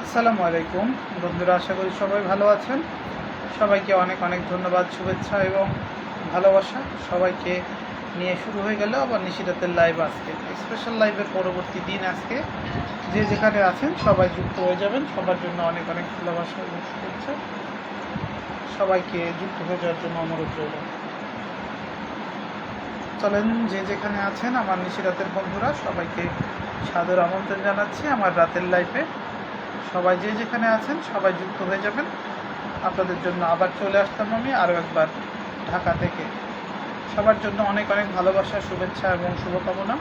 আসসালামু আলাইকুম বন্ধুরা, আশা করি সবাই ভালো আছেন। সবাইকে অনেক অনেক ধন্যবাদ, শুভেচ্ছা এবং ভালোবাসা। সবাইকে নিয়ে শুরু হয়ে গেল আবার নিশিরাতের লাইভ। আজকে স্পেশাল লাইভের পরবর্তী দিন। আজকে যে যেখানে আছেন সবাই যুক্ত হয়ে যাবেন। সবার জন্য অনেক অনেক ভালোবাসা এবং শুভেচ্ছা। সবাইকে যুক্ত হয়ে যাওয়ার জন্য অনুরোধ রইল। চলেন, যে যেখানে আছেন আমার নিশিরাতের বন্ধুরা, সবাইকে সাদর আমন্ত্রণ জানাচ্ছি আমার রাতের লাইভে। সবাই যে যেখানে আছেন সবাই যুক্ত হয়ে যাবেন। আপনাদের জন্য আবার চলে আসতাম আমি আরও একবার ঢাকা থেকে। সবার জন্য অনেক অনেক ভালোবাসা, শুভেচ্ছা এবং শুভকামনা।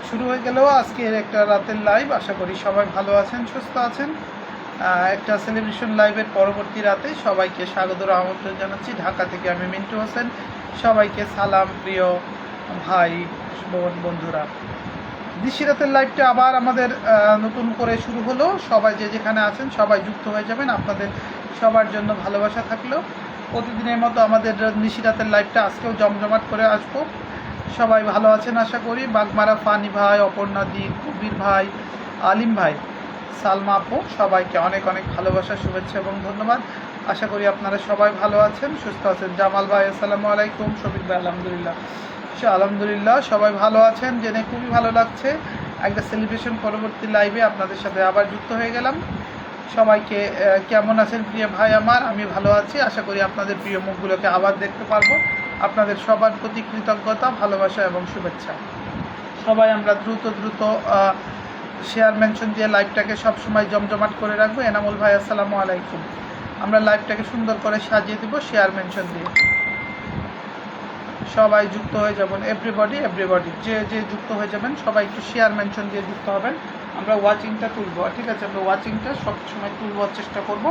শুরু হয়ে গেলেও আজকের একটা রাতের লাইভ। আশা করি সবাই ভালো আছেন, সুস্থ আছেন। একটা সেলিব্রেশন লাইভের পরবর্তী রাতে সবাইকে স্বাগত আমন্ত্রণ জানাচ্ছি ঢাকা থেকে। আমি মিন্টু হোসেন। সবাইকে সালাম, প্রিয় ভাই বোন বন্ধুরা। নিশিরাতের লাইভটা আবার আমাদের নতুন করে শুরু হলো। সবাই যে যেখানে আছেন সবাই যুক্ত হয়ে যাবেন। আপনাদের সবার জন্য ভালোবাসা থাকলো। প্রতিদিনের মতো আমাদের নিশিরাতের লাইভটা আজকেও জমজমাট করে আসবো। সবাই ভালো আছেন আশা করি। বাগমারা ফানি ভাই, অপর্ণা দি, কবির ভাই, আলিম ভাই, সালমা আপু, সবাইকে অনেক অনেক ভালোবাসা, শুভেচ্ছা এবং ধন্যবাদ। আশা করি আপনারা সবাই ভালো আছেন, সুস্থ আছেন। জামাল ভাই আসসালামু আলাইকুম। শফিক ভাই আলহামদুলিল্লাহ। আলহামদুলিল্লাহ সবাই ভালো আছেন জেনে খুবই ভালো লাগছে। একটা সেলিব্রেশন পরবর্তী লাইভে আপনাদের সাথে আবার যুক্ত হয়ে গেলাম। সবাইকে কেমন আছেন প্রিয় ভাই আমার? আমি ভালো আছি। আশা করি আপনাদের প্রিয় মুখগুলোকে আবার দেখতে পারবো। আপনাদের সবার প্রতি কৃতজ্ঞতা, ভালোবাসা এবং শুভেচ্ছা। সবাই আমরা দ্রুত শেয়ার মেনশন দিয়ে লাইভটাকে সবসময় জমজমাট করে রাখবো। এনামুল ভাই আসসালামু আলাইকুম। আমরা লাইভটাকে সুন্দর করে সাজিয়ে দেবো শেয়ার মেনশন দিয়ে। সবাই যুক্ত হয়ে যাবেন। এভরিবডি যে যে যুক্ত হয়ে যাবেন সবাই একটু শেয়ার মেনশন দিয়ে যুক্ত হবেন। আমরা ওয়াচিংটা তুলবো, ঠিক আছে? আমরা ওয়াচিংটা সবসময় তুলবার চেষ্টা করব,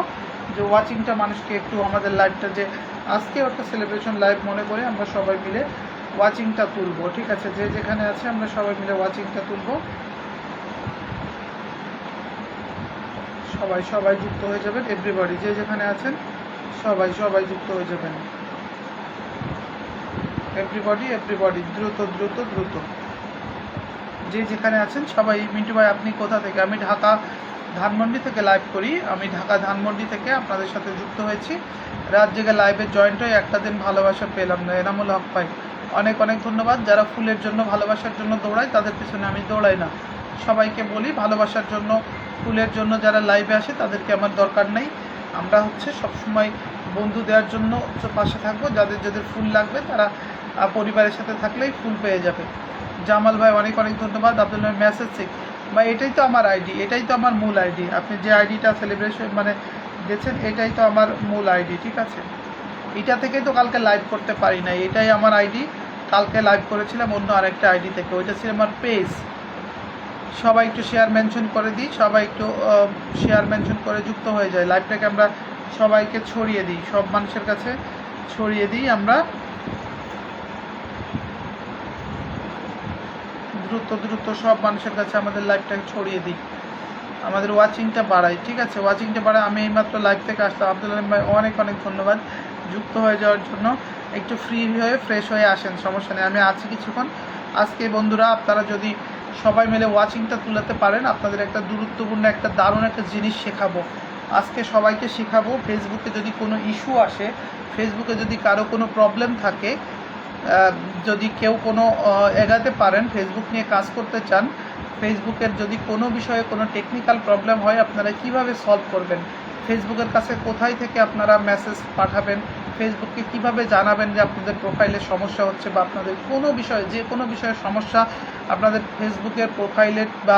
যে ওয়াচিংটা মানুষকে একটু আমাদের লাইভটা, যে আজকেও একটা সেলিব্রেশন লাইভ মনে করে আমরা সবাই মিলে ওয়াচিংটা তুলবো, ঠিক আছে? যে যেখানে আছে আমরা সবাই মিলে ওয়াচিংটা তুলবো। সবাই যুক্ত হয়ে যাবেন। এভরিবডি যে যেখানে আছেন সবাই যুক্ত হয়ে যাবেন। এভরিবডি দ্রুত যে যেখানে আছেন সবাই। মিন্টু ভাই আপনি কোথা থেকে? আমি ঢাকা ধানমন্ডি থেকে লাইভ করি। আমি ঢাকা ধানমন্ডি থেকে আপনাদের সাথে যুক্ত হয়েছি। রাত জেগে লাইভে জয়েন্ট হয়ে একটা দিন ভালোবাসা পেলাম না। এনামুল হক ভাই অনেক অনেক ধন্যবাদ। যারা ফুলের জন্য, ভালোবাসার জন্য দৌড়ায় তাদের পিছনে আমি দৌড়াই না। সবাইকে বলি ভালোবাসার জন্য, ফুলের জন্য যারা লাইভে আসে তাদেরকে আমার দরকার নেই। আমরা সবসময় বন্ধু দেওয়ার জন্য পাশে থাকবো। যাদের ফুল লাগবে তারা পরিবারের সাথে থাকলেই ফুল পেয়ে যাবে। জামাল ভাই অনেক অনেক ধন্যবাদ। আব্দুল্লাহ মেসেজ চেক ভাই, এটাই তো আমার আইডি, এটাই তো আমার মূল আইডি। আপনি যে আইডিটা সেলিব্রেশন দিয়েছেন এটাই তো আমার মূল আইডি, ঠিক আছে? এটা থেকেই তো কালকে লাইভ করতে পারি না। এটাই আমার আইডি। কালকে লাইভ করেছিলাম অন্য আরেকটা আইডি থেকে, ওইটা ছিল আমার পেজ। সবাই একটু শেয়ার মেনশন করে দিই। সবাই একটু শেয়ার মেনশন করে যুক্ত হয়ে যায়। লাইভটাকে আমরা সবাইকে ছড়িয়ে দিই, সব মানুষের কাছে ছড়িয়ে দিই। আমরা দ্রুত সব মানুষের কাছে আমাদের লাইভটাকে ছড়িয়ে দিই, আমাদের ওয়াচিংটা বাড়াই, ঠিক আছে? ওয়াচিংটা বাড়াই। আমি এইমাত্র লাইভ থেকে আসলাম। আব্দুল আলিম ভাই অনেক অনেক ধন্যবাদ যুক্ত হয়ে যাওয়ার জন্য। একটু ফ্রি হয়ে ফ্রেশ হয়ে আসেন, সমস্যা নেই, আমি আছি কিছুক্ষণ। আজকে বন্ধুরা আপনারা যদি সবাই মিলে ওয়াচিংটা তুলাতে পারেন, আপনাদের একটা গুরুত্বপূর্ণ একটা দারুণ একটা জিনিস শেখাবো আজকে। সবাইকে শেখাবো ফেসবুকে যদি কোনো ইস্যু আসে, ফেসবুকে যদি কারো কোনো প্রবলেম থাকে, যদি কেউ কোনো এগাতে পারেন, ফেসবুক নিয়ে কাজ করতে চান, ফেসবুকের যদি কোনো বিষয়ে কোনো টেকনিক্যাল প্রবলেম হয় আপনারা কিভাবে সলভ করবেন, ফেসবুকের কাছে কোথায় থেকে আপনারা মেসেজ পাঠাবেন, ফেসবুককে কিভাবে জানাবেন যে আপনাদের প্রোফাইলে সমস্যা হচ্ছে, বা আপনাদের কোনো বিষয়ে, যে কোনো বিষয়ে সমস্যা, আপনাদের ফেসবুকের প্রোফাইলের বা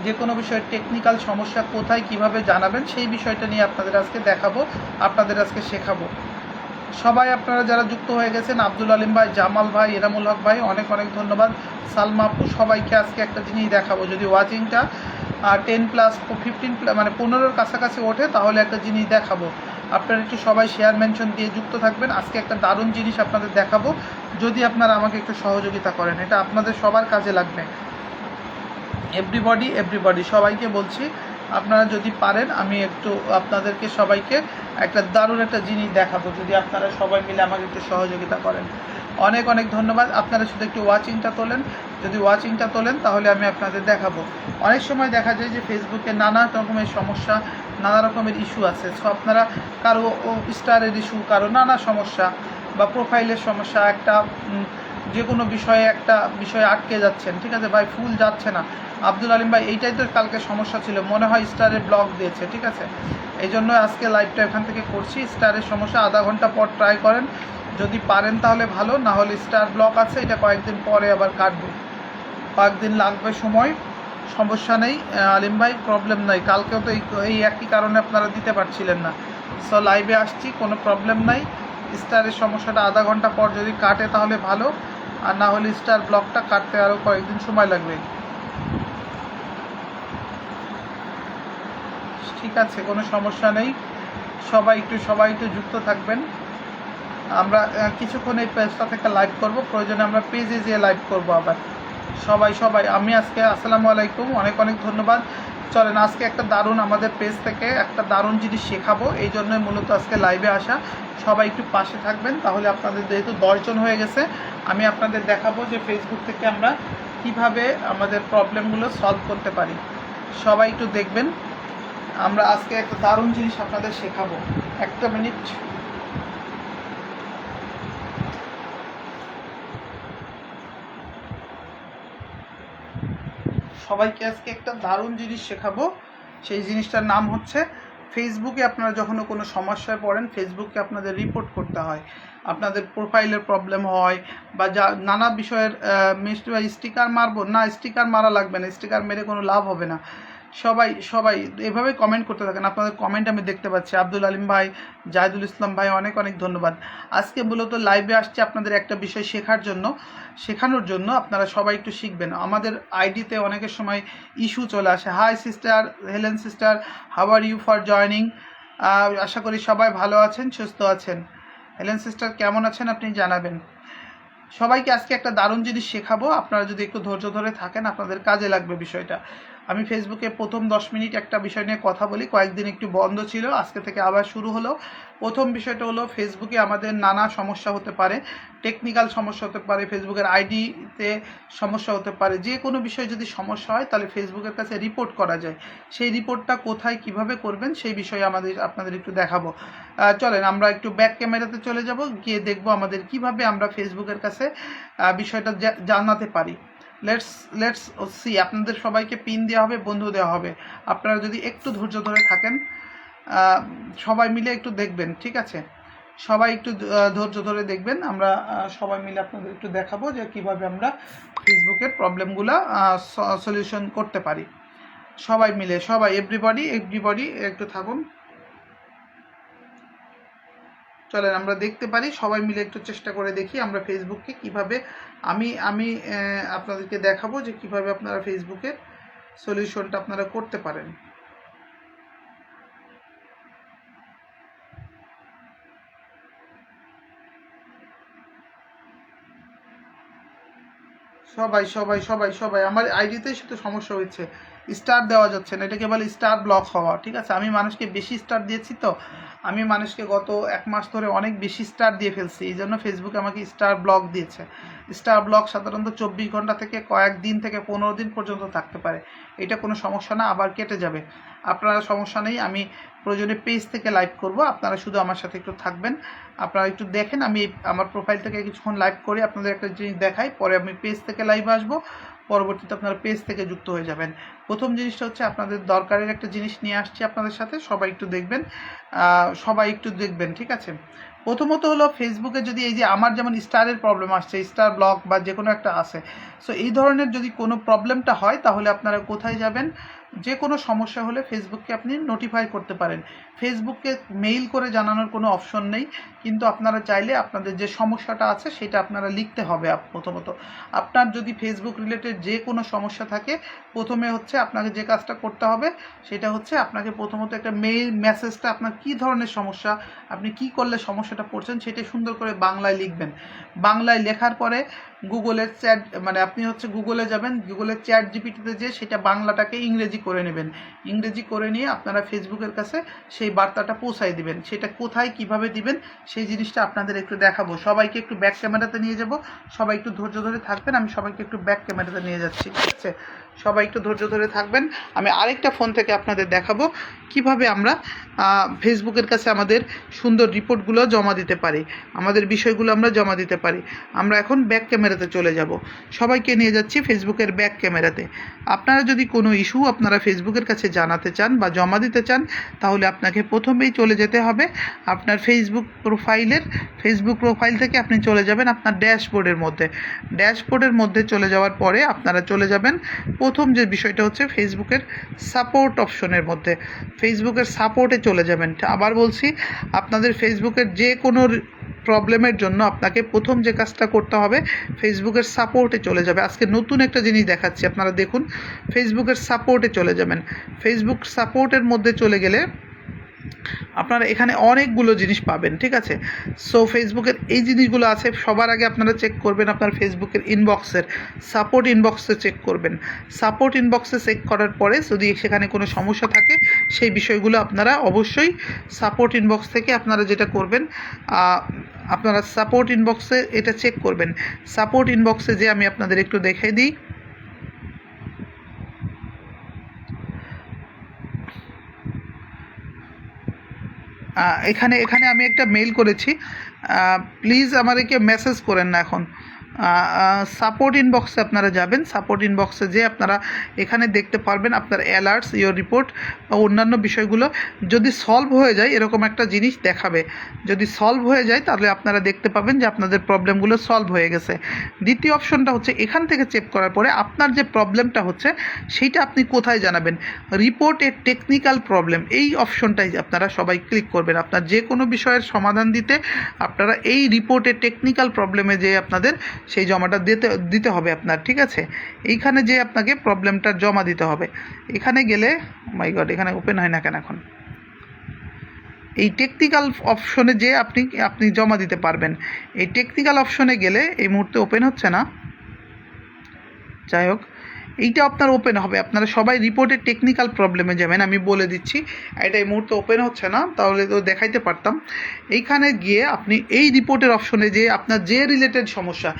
যে কোনো বিষয়ে টেকনিক্যাল সমস্যা কোথায় কিভাবে জানাবেন, সেই বিষয়টা নিয়ে আপনাদের আজকে দেখাবো, আপনাদের আজকে শেখাবো। সবাই আপনারা যারা যুক্ত হয়ে গেছেন, আব্দুল আলিম ভাই, জামাল ভাই, এনামুল হক ভাই অনেক অনেক ধন্যবাদ। সালমা আপু, সবাইকে আজকে একটা জিনিস দেখাবো। যদি ওয়াচিংটা 10+15 মানে 15-র কাছাকাছি ওঠে তাহলে একটা জিনিস দেখাবো। আপনারা একটু সবাই শেয়ার মেনশন দিয়ে যুক্ত থাকবেন। আজকে একটা দারুণ জিনিস আপনাদের দেখাবো, যদি আপনারা আমাকে একটু সহযোগিতা করেন, এটা আপনাদের সবার কাজে লাগবে। এভরিবডি সবাইকে বলছি, আপনারা যদি পারেন আমি একটু আপনাদেরকে সবাইকে একটা দারুণ একটা জিনিস দেখাবো, যদি আপনারা সবাই মিলে আমাকে একটু সহযোগিতা করেন। অনেক অনেক ধন্যবাদ। আপনারা শুধু একটু ওয়াচিংটা তোলেন, যদি ওয়াচিংটা তোলেন তাহলে আমি আপনাদের দেখাবো। অনেক সময় দেখা যায় যে ফেসবুকে নানা রকমের সমস্যা, নানা রকমের ইস্যু আছে। সো আপনারা কারো স্টারের ইস্যু, কারো নানা সমস্যা বা প্রোফাইলের সমস্যা, যে কোনো বিষয়ে একটা বিষয়ে আটকে যাচ্ছেন, ঠিক আছে ভাই, ফুল যাচ্ছে না আব্দুল আলিম ভাই, এইটাই তো কালকে সমস্যা ছিল, মনে হয় স্টারের ব্লক দিয়েছে, ঠিক আছে। এই জন্য আজকে লাইভটা এখান থেকে করছি। স্টারের সমস্যা আধা ঘন্টা পর ট্রাই করেন, যদি পারেন তাহলে ভালো, না হলে স্টার ব্লক আছে, এটা কয়েকদিন পরে আবার কাটবে, কয়েকদিন লাগবে সময়, সমস্যা নেই আলিম ভাই, প্রবলেম নাই। কালকেও তো এই একই কারণে আপনারা দিতে পারছিলেন না। সো লাইভে আসছি, কোনো প্রবলেম নাই। স্টারের সমস্যাটা আধা ঘন্টা পর যদি কাটে তাহলে ভালো, আর না হলে স্টার ব্লকটা কাটতে আরও কয়েকদিন সময় লাগবে। ঠিক আছে, কোনো সমস্যা নেই। সবাই একটু যুক্ত থাকবেন। আমরা কিছুক্ষণ এই পেজটা থেকে লাইভ করব, প্রয়োজনে আমরা পেজে যেয়ে লাইভ করব আবার। সবাই আমি আজকে আসসালামু আলাইকুম, অনেক অনেক ধন্যবাদ। চলেন আজকে একটা দারুণ, আমাদের পেজ থেকে একটা দারুণ জিনিস শেখাবো, এই জন্যই মূলত আজকে লাইভে আসা। সবাই একটু পাশে থাকবেন, তাহলে আপনাদের যেহেতু 10 জন হয়ে গেছে, আমি আপনাদের দেখাবো যে ফেসবুক থেকে আমরা কিভাবে আমাদের প্রবলেমগুলো সলভ করতে পারি। সবাই একটু দেখবেন, আমরা আজকে একটা দারুণ জিনিস আপনাদের শেখাবো। একটা মিনিট। সবাইকে আজকে একটা দারুণ জিনিস শেখাবো। সেই জিনিসটার নাম হচ্ছে, ফেসবুকে আপনারা যখন কোনো সমস্যায় পড়েন, ফেসবুককে আপনাদের রিপোর্ট করতে হয়, আপনাদের প্রোফাইলের প্রবলেম হয় বা যা নানা বিষয়ের স্টিকার মারবো না, স্টিকার মারা লাগবে না, স্টিকার মেরে কোনো লাভ হবে না। সবাই এভাবে কমেন্ট করতে থাকেন, আপনাদের কমেন্ট আমি দেখতে পাচ্ছি। আব্দুল আলিম ভাই, জাহিদুল ইসলাম ভাই, অনেক অনেক ধন্যবাদ। আজকে মূলত লাইভে আসছে আপনাদের একটা বিষয় শেখানোর জন্য। আপনারা সবাই একটু শিখবেন। আমাদের আইডিতে অনেকের সময় ইস্যু চলে আসে। Hi sister, Helen sister, how are you for joining. আশা করি সবাই ভালো আছেন, সুস্থ আছেন। হেলেন সিস্টার কেমন আছেন আপনি জানাবেন। সবাইকে আজকে একটা দারুণ জিনিস শেখাবো, আপনারা যদি একটু ধৈর্য ধরে থাকেন আপনাদের কাজে লাগবে বিষয়টা। আমি ফেসবুকে প্রথম 10 মিনিট একটা বিষয় নিয়ে কথা বলি, কয়েকদিন একটু বন্ধ ছিল, আজকে থেকে আবার শুরু হলো। প্রথম বিষয়টা হলো, ফেসবুকে আমাদের নানা সমস্যা হতে পারে, টেকনিক্যাল সমস্যা হতে পারে, ফেসবুকের আইডিতে সমস্যা হতে পারে। যে কোনো বিষয়ে যদি সমস্যা হয় তাহলে ফেসবুকের কাছে রিপোর্ট করা যায়। সেই রিপোর্টটা কোথায় কিভাবে করবেন সেই বিষয়ে আপনাদের একটু দেখাবো। চলেন আমরা একটু ব্যাক ক্যামেরাতে চলে যাব, গিয়ে দেখবো আমাদের কিভাবে আমরা ফেসবুকের কাছে বিষয়টা জানাতে পারি। Let's see. আপনাদের সবাইকে পিন দেওয়া হবে, বন্ধু দেওয়া হবে। আপনারা যদি একটু ধৈর্য ধরে থাকেন, সবাই মিলে একটু দেখবেন, ঠিক আছে। সবাই একটু ধৈর্য ধরে দেখবেন, আমরা সবাই মিলে আপনাদের একটু দেখাবো যে কিভাবে আমরা ফেসবুকের প্রবলেমগুলো সলিউশন করতে পারি। সবাই মিলে, এভরিবডি একটু থাকুন। চলেন আমরা দেখতে পারি, সবাই মিলে একটু চেষ্টা করে দেখি আমরা ফেসবুককে কিভাবে, আমি আপনাদেরকে দেখাবো যে কিভাবে আপনারা ফেসবুকের সলিউশনটা আপনারা করতে পারেন। সবাই আমার আইডিতেই শুধু সমস্যা হয়েছে, স্টার দেওয়া যাচ্ছে না, এটাকে বলে স্টার ব্লক হওয়া, ঠিক আছে। আমি মানুষকে বেশি স্টার দিয়েছি, তো আমি মানুষকে গত 1 মাস ধরে অনেক বেশি স্টার দিয়ে ফেলছি, এই জন্য ফেসবুক আমাকে স্টার ব্লক দিয়েছে। স্টার ব্লক সাধারণত 24 ঘন্টা থেকে কয়েকদিন থেকে 15 দিন পর্যন্ত থাকতে পারে। এটা কোনো সমস্যা না, আবার কেটে যাবে। আপনারা সমস্যা নেই, আমি প্রয়োজনে পেজ থেকে লাইভ করব, আপনারা শুধু আমার সাথে একটু থাকবেন। আপনারা একটু দেখেন, আমি আমার প্রোফাইল থেকে কিছুক্ষণ লাইভ করে আপনাদের একটা জিনিস দেখাই, পরে আমি পেজ থেকে লাইভ আসবো, পরবর্তীতে আপনারা পেজ থেকে যুক্ত হয়ে যাবেন। প্রথম জিনিসটা হচ্ছে, আপনাদের দরকারের একটা জিনিস নিয়ে আসছি আপনাদের সাথে, সবাই একটু দেখবেন, ঠিক আছে। প্রথমত হলো, ফেসবুকে যদি এই যে আমার যেমন স্টারের প্রবলেম আসছে, স্টার ব্লক বা যে কোনো একটা আছে, সো এই ধরনের যদি কোনো প্রবলেমটা হয় তাহলে আপনারা কোথায় যাবেন, যে কোনো সমস্যা হলে ফেসবুককে আপনি নোটিফাই করতে পারেন। ফেসবুককে মেইল করে জানানোর কোনো অপশন নেই, কিন্তু আপনারা চাইলে আপনাদের যে সমস্যাটা আছে সেটা আপনারা লিখতে হবে। প্রথমত আপনার যদি ফেসবুক রিলেটেড যে কোনো সমস্যা থাকে, প্রথমে হচ্ছে আপনাকে যে কাজটা করতে হবে সেটা হচ্ছে, আপনাকে প্রথমত একটা মেসেজটা, আপনার কী ধরনের সমস্যা, আপনি কি করলে সমস্যাটা পড়ছেন সেটা সুন্দর করে বাংলায় লিখবেন। বাংলায় লেখার পরে গুগলের চ্যাট মানে আপনি হচ্ছে গুগলে যাবেন, গুগলের চ্যাট জিপিটিতে যে সেটা বাংলাটাকে ইংরেজি করে নেবেন, ইংরেজি করে নিয়ে আপনারা ফেসবুকের কাছে সেই বার্তাটা পৌঁছায় দিবেন। সেটা কোথায় কিভাবে দিবেন সেই জিনিসটা আপনাদের একটু দেখাবো। সবাইকে একটু ব্যাক ক্যামেরাতে নিয়ে যাব, সবাই একটু ধৈর্য ধরে থাকবেন, আমি সবাইকে একটু ব্যাক ক্যামেরাতে নিয়ে যাচ্ছি, ঠিক আছে? সবাই একটু ধৈর্য ধরে থাকবেন। আমি আরেকটা ফোন থেকে আপনাদের দেখাবো কিভাবে আমরা ফেসবুকের কাছে আমাদের সুন্দর রিপোর্টগুলো জমা দিতে পারি, আমাদের বিষয়গুলো আমরা জমা দিতে পারি। আমরা এখন ব্যাক ক্যামেরাতে চলে যাব, সবাইকে নিয়ে যাচ্ছি ফেসবুকের ব্যাক ক্যামেরাতে। আপনারা যদি কোনো ইস্যু আপনারা ফেসবুকের কাছে জানাতে চান বা জমা দিতে চান, তাহলে আপনাকে প্রথমেই চলে যেতে হবে আপনার ফেসবুক প্রোফাইল থেকে আপনি চলে যাবেন আপনার ড্যাশবোর্ডের মধ্যে চলে যাওয়ার পরে আপনারা চলে যাবেন প্রথম যে বিষয়টা হচ্ছে ফেসবুকের সাপোর্ট অপশনের মধ্যে, ফেসবুকের সাপোর্টে চলে যাবেন। আবার বলছি, আপনাদের ফেসবুকের যে কোনো প্রবলেমের জন্য আপনাকে প্রথম যে কাজটা করতে হবে ফেসবুকের সাপোর্টে চলে যাবে। আজকে নতুন একটা জিনিস দেখাচ্ছি, আপনারা দেখুন। ফেসবুকের সাপোর্টে চলে যাবেন, ফেসবুক সাপোর্টের মধ্যে চলে গেলে আপনারা এখানে অনেকগুলো জিনিস পাবেন, ঠিক আছে? সো ফেসবুকের এই জিনিসগুলো আছে। সবার আগে আপনারা চেক করবেন আপনার ফেসবুকের সাপোর্ট ইনবক্সে চেক করবেন। সাপোর্ট ইনবক্সে চেক করার পরে যদি সেখানে কোনো সমস্যা থাকে সেই বিষয়গুলো আপনারা অবশ্যই সাপোর্ট ইনবক্স থেকে আপনারা যেটা করবেন, আপনারা সাপোর্ট ইনবক্সে এটা চেক করবেন। সাপোর্ট ইনবক্সে যে আমি আপনাদের একটু দেখাই দিই, এখানে আমি একটা মেইল করেছি, প্লিজ আমাদেরকে মেসেজ করেন না এখন। সাপোর্ট ইনবক্সে আপনারা যাবেন, সাপোর্ট ইনবক্সে যে আপনারা এখানে দেখতে পারবেন আপনার অ্যালার্টস, ইয়োর রিপোর্ট বা অন্যান্য বিষয়গুলো যদি সলভ হয়ে যায় এরকম একটা জিনিস দেখাবে। যদি সলভ হয়ে যায় তাহলে আপনারা দেখতে পাবেন যে আপনাদের প্রবলেমগুলো সলভ হয়ে গেছে। দ্বিতীয় অপশনটা হচ্ছে এখান থেকে চেক করার পরে আপনার যে প্রবলেমটা হচ্ছে সেইটা আপনি কোথায় জানাবেন, রিপোর্ট এ টেকনিক্যাল প্রবলেম, এই অপশনটাই আপনারা সবাই ক্লিক করবেন। আপনার যে কোনো বিষয়ের সমাধান দিতে আপনারা এই রিপোর্টে টেকনিক্যাল প্রবলেমে যে আপনাদের সেই জমাটা দিতে হবে আপনার, ঠিক আছে? এইখানে যে আপনাকে প্রবলেমটা জমা দিতে হবে। এখানে গেলে মাই গড, এখানে ওপেন হয় না কেন এখন? এই টেকনিক্যাল অপশনে যে আপনি জমা দিতে পারবেন। এই টেকনিক্যাল অপশনে গেলে এই মুহূর্তে ওপেন হচ্ছে না, যাই হোক এইটা আপনার ওপেন হবে। আপনারা সবাই রিপোর্টের টেকনিক্যাল প্রবলেমে যাবেন, আমি বলে দিচ্ছি। এটা এই মুহূর্তে ওপেন হচ্ছে না, তাহলে তো দেখাইতে পারতাম। এইখানে গিয়ে আপনি এই রিপোর্টের অপশনে যে আপনার যে রিলেটেড সমস্যা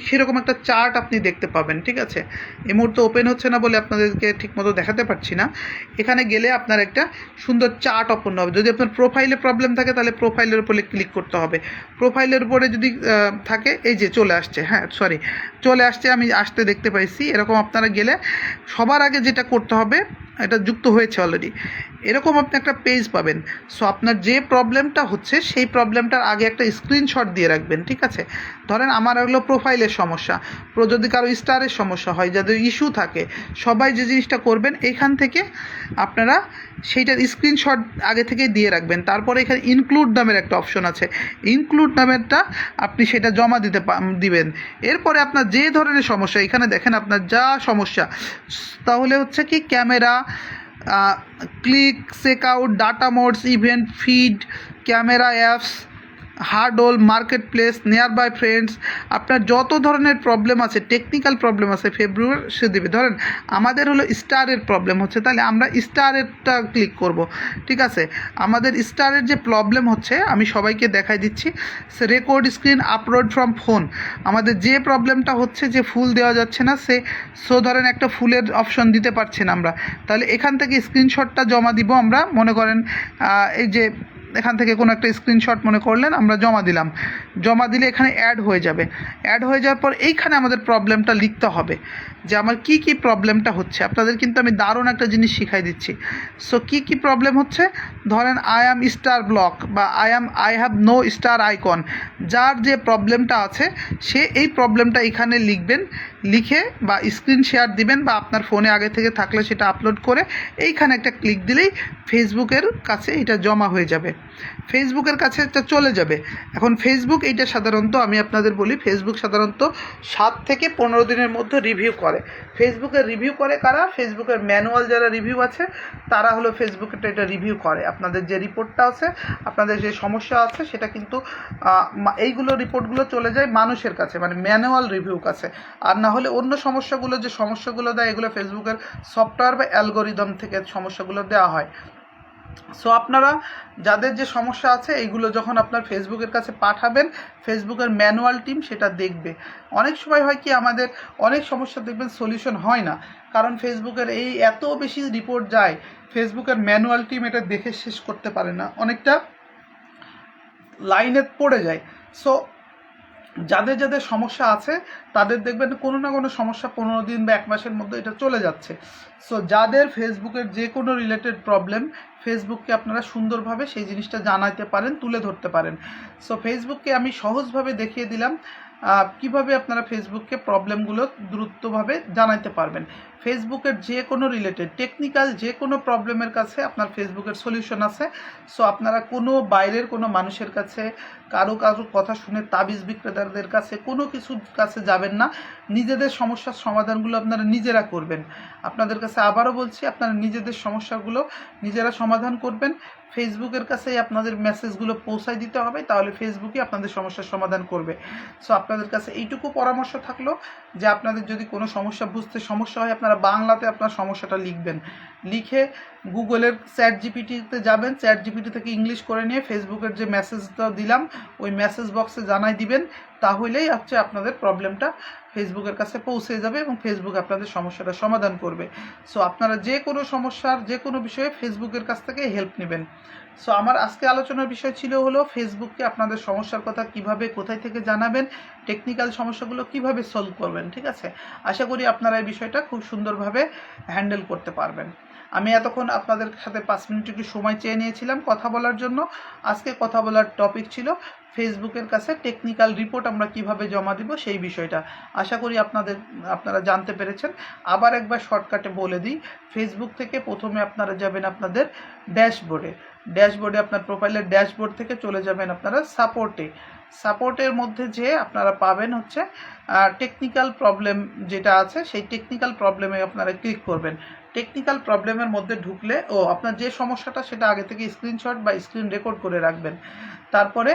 সেরকম একটা চার্ট আপনি দেখতে পাবেন, ঠিক আছে? এই মুহূর্তে ওপেন হচ্ছে না বলে আপনাদেরকে ঠিকমতো দেখাতে পারছি না। এখানে গেলে আপনার একটা সুন্দর চার্ট ওপেন হবে। যদি আপনার প্রোফাইলে প্রবলেম থাকে তাহলে প্রোফাইলের উপরে ক্লিক করতে হবে। প্রোফাইলের উপরে যদি থাকে, এই যে চলে আসছে, চলে আসছে, আমি আসতে দেখতে পাইছি। এরকম আপনারা গেলে সবার আগে যেটা করতে হবে, এটা যুক্ত হয়েছে অলরেডি, এরকম আপনি একটা পেজ পাবেন। সো আপনার যে প্রবলেমটা হচ্ছে সেই প্রবলেমটার আগে একটা স্ক্রিনশট দিয়ে রাখবেন, ঠিক আছে? ধরেন আমার হলো প্রোফাইলের সমস্যা, যদি কারো স্টারের সমস্যা হয়, যাদের ইস্যু থাকে, সবাই যে জিনিসটা করবেন এইখান থেকে আপনারা সেইটার স্ক্রিনশট আগে থেকে দিয়ে রাখবেন। তারপরে এখানে ইনক্লুড নামের একটা অপশন আছে, ইনক্লুড নামেরটা আপনি সেটা জমা দিবেন। এরপরে আপনার যে ধরনের সমস্যা, এখানে দেখেন আপনার যা সমস্যা, তাহলে হচ্ছে কি camera, click, check out, data modes, event feed, camera apps, hardware, marketplace, nearby friends, আপনার যত ধরনের প্রবলেম আছে, টেকনিক্যাল প্রবলেম আছে ফেব্রুয়ারি সে দেবে। ধরেন আমাদের হলো স্টারের প্রবলেম হচ্ছে, তাহলে আমরা স্টারেরটা ক্লিক করব, ঠিক আছে? আমাদের স্টারের যে প্রবলেম হচ্ছে আমি সবাইকে দেখাই দিচ্ছি, record screen upload from phone. আমাদের যে প্রবলেমটা হচ্ছে যে ফুল দেওয়া যাচ্ছে না, ধরেন একটা ফুলের অপশন দিতে পারছি না আমরা, তাহলে এখান থেকে স্ক্রিনশটটা জমা দিব আমরা। মনে করেন এই যে এখান থেকে কোনো একটা স্ক্রিনশট মনে করলেন, আমরা জমা দিলে এখানে অ্যাড হয়ে যাওয়ার পর এইখানে আমাদের প্রবলেমটা লিখতে হবে যে আমার কি প্রবলেমটা হচ্ছে। আপনাদের কিন্তু আমি দারুণ একটা জিনিস শিখাই দিচ্ছি। সো কি প্রবলেম হচ্ছে, ধরেন আই অ্যাম স্টার ব্লক বা I have no star icon, যার যে প্রবলেমটা আছে সে এই প্রবলেমটা এখানে লিখবেন, লিখে বা স্ক্রিন শেয়ার দিবেন, বা আপনার ফোনে আগে থেকে থাকলে সেটা আপলোড করে এইখানে একটা ক্লিক দিলেই ফেসবুকের কাছে এটা জমা হয়ে যাবে, ফেসবুকের কাছে এটা চলে যাবে। এখন ফেসবুক এইটা সাধারণত আমি আপনাদের বলি, ফেসবুক সাধারণত 7 থেকে 15 দিনের মধ্যে রিভিউ করে। ফেসবুকের রিভিউ করে কারা? ফেসবুকের ম্যানুয়াল যারা রিভিউ আছে তারা হলো ফেসবুকেরটা এটা রিভিউ করে। আপনাদের যে রিপোর্টটা আছে, আপনাদের যে সমস্যা আছে, সেটা কিন্তু এইগুলো রিপোর্টগুলো চলে যায় মানুষের কাছে, মানে ম্যানুয়াল রিভিউ কাছে। আর না হলে অন্য সমস্যাগুলো, যে সমস্যাগুলো দেয়, এগুলো ফেসবুকের সফটওয়্যার বা অ্যালগোরিদম থেকে সমস্যাগুলো দেওয়া হয়। সো আপনারা যাদের যে সমস্যা আছে এইগুলো যখন আপনার ফেসবুকের কাছে পাঠাবেন, ফেসবুকের ম্যানুয়াল টিম সেটা দেখবে। অনেক সময় হয় কি, আমাদের অনেক সমস্যা দেখবেন সলিউশন হয় না, কারণ ফেসবুকের এই এত বেশি রিপোর্ট যায়, ফেসবুকের ম্যানুয়াল টিম এটা দেখে শেষ করতে পারে না, অনেকটা লাইনে পড়ে যায়। সো যাদের যাদের সমস্যা আছে তাদের দেখবেন কোনো না কোনো সমস্যা 15 দিন বা 1 মাসের মধ্যে এটা চলে যাচ্ছে। সো যাদের ফেসবুকের যে কোনো রিলেটেড প্রবলেম, ফেসবুককে আপনারা সুন্দরভাবে সেই জিনিসটা জানাতে পারেন, তুলে ধরতে পারেন। সো ফেসবুককে আমি সহজভাবে দেখিয়ে দিলাম কিভাবে আপনারা ফেসবুককে প্রবলেমগুলো দ্রুতভাবে জানাতে পারবেন। ফেসবুকের যে কোনো রিলেটেড টেকনিক্যাল যে কোনো প্রবলেমের কাছে আপনার ফেসবুকের সলিউশন আছে। সো আপনারা কোনো বাইরের কোনো মানুষের কাছে, কারো কথা শুনে তাবিজ বিক্রেতাদের কাছে, কোনো কিছুর কাছে যাবেন না। নিজেদের সমস্যার সমাধানগুলো আপনারা নিজেরা করবেন। আপনাদের কাছে আবারও বলছি, আপনারা নিজেদের সমস্যাগুলো নিজেরা সমাধান করবেন। ফেসবুকের কাছেই আপনাদের মেসেজগুলো পৌঁছায় দিতে হবে, তাহলে ফেসবুকই আপনাদের সমস্যার সমাধান করবে। সো আপনাদের কাছে এইটুকু পরামর্শ থাকলো যে আপনাদের যদি কোনো সমস্যা বুঝতে সমস্যা হয়, আপনারা বাংলাতে আপনার সমস্যাটা লিখবেন, লিখে গুগলের চ্যাট জিপিটিতে যাবেন, চ্যাট জিপিটি থেকে ইংলিশ করে নিয়ে ফেসবুকের যে মেসেজটা দিলাম ওই মেসেজ বক্সে জানাই দিবেন, তাহলেই হচ্ছে আপনাদের প্রবলেমটা ফেসবুকের কাছে পৌঁছে যাবে এবং ফেসবুক আপনাদের সমস্যাটা সমাধান করবে। সো আপনারা যে কোনো সমস্যার যে কোনো বিষয়ে ফেসবুকের কাছ থেকে হেল্প নেবেন। সো আমার আজকে আলোচনার বিষয় ছিল হলো ফেসবুককে আপনাদের সমস্যার কথা কিভাবে, কোথায় থেকে জানাবেন, টেকনিক্যাল সমস্যাগুলো কিভাবে সলভ করবেন। ঠিক আছে, আশা করি আপনারা এই বিষয়টা খুব সুন্দরভাবে হ্যান্ডেল করতে পারবেন। আমি এতক্ষণ আপনাদের সাথে 5 মিনিট একটু সময় চেয়ে নিয়েছিলাম কথা বলার জন্য। আজকে কথা বলার টপিক ছিল ফেসবুকের কাছে টেকনিক্যাল রিপোর্ট আমরা কিভাবে জমা দিব সেই বিষয়টা। আশা করি আপনারা জানতে পেরেছেন। আবার একবার শর্টকাটে বলে দিই, ফেসবুক থেকে প্রথমে আপনারা যাবেন আপনাদের ড্যাশবোর্ডে আপনার প্রোফাইলের ড্যাশবোর্ড থেকে চলে যাবেন আপনারা সাপোর্টের মধ্যে যে আপনারা পাবেন হচ্ছে টেকনিক্যাল প্রবলেম যেটা আছে, সেই টেকনিক্যাল প্রবলেমে আপনারা ক্লিক করবেন। টেকনিক্যাল প্রবলেমের মধ্যে ঢুকলে আপনার যে সমস্যাটা সেটা আগে থেকে স্ক্রিনশট বা স্ক্রিন রেকর্ড করে রাখবেন। তারপরে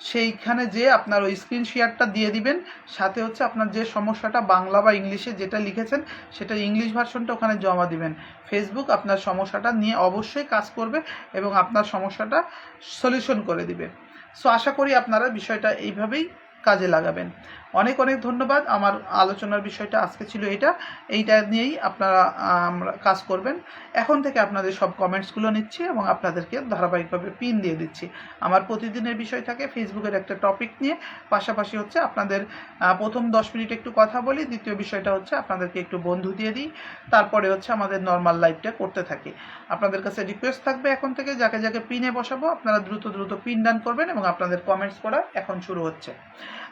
সেইখানে যে আপনার ওই স্ক্রিন শেয়ারটা দিয়ে দিবেন, সাথে হচ্ছে আপনার যে সমস্যাটা বাংলা বা ইংলিশে যেটা লিখেছেন সেটা ইংলিশ ভার্সনটা ওখানে জমা দিবেন। ফেসবুক আপনার সমস্যাটা নিয়ে অবশ্যই কাজ করবে এবং আপনার সমস্যাটা সলিউশন করে দিবে। সো আশা করি আপনারা বিষয়টা এইভাবেই কাজে লাগাবেন। অনেক অনেক ধন্যবাদ। আমার আলোচনার বিষয়টা আজকে ছিল এইটা নিয়েই আপনারা কাজ করবেন। এখন থেকে আপনাদের সব কমেন্টসগুলো নিচ্ছি এবং আপনাদেরকে ধারাবাহিকভাবে পিন দিয়ে দিচ্ছি। আমার প্রতিদিনের বিষয় থাকে ফেসবুকের একটা টপিক নিয়ে, পাশাপাশি হচ্ছে আপনাদের প্রথম 10 মিনিট একটু কথা বলি, দ্বিতীয় বিষয়টা হচ্ছে আপনাদেরকে একটু বন্ধু দিয়ে দিই, তারপরে হচ্ছে আমাদের নর্মাল লাইফটা করতে থাকি। আপনাদের কাছে রিকোয়েস্ট থাকবে এখন থেকে যাকে যাকে পিনে বসাবো আপনারা দ্রুত পিন ডান করবেন এবং আপনাদের কমেন্টস পড়া এখন শুরু হচ্ছে।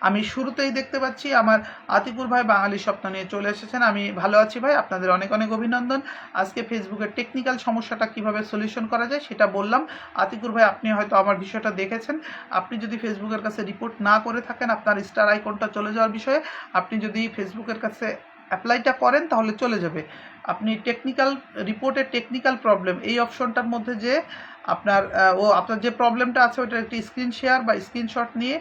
আমি শুরুতেই দেখতে পাচ্ছি আমার আতিকুর ভাই বাঙালি স্বপ্ন নিয়ে চলে এসেছেন। আমি ভালো আছি ভাই, আপনাদের অনেক অনেক অভিনন্দন। আজকে ফেসবুকের টেকনিক্যাল সমস্যাটা কিভাবে সলিউশন করা যায় সেটা বললাম। আতিকুর ভাই, আপনি হয়তো আমার বিষয়টা দেখেছেন। আপনি যদি ফেসবুকের কাছে রিপোর্ট না করে থাকেন, আপনার স্টার আইকনটা চলে যাওয়ার বিষয়ে আপনি যদি ফেসবুকের কাছে অ্যাপ্লাইটা করেন তাহলে চলে যাবে। আপনি রিপোর্টের টেকনিক্যাল প্রবলেম এই অপশনটার মধ্যে যে আপনার যে প্রবলেমটা আছে ওইটার একটি স্ক্রিন শেয়ার বা স্ক্রিনশট নিয়ে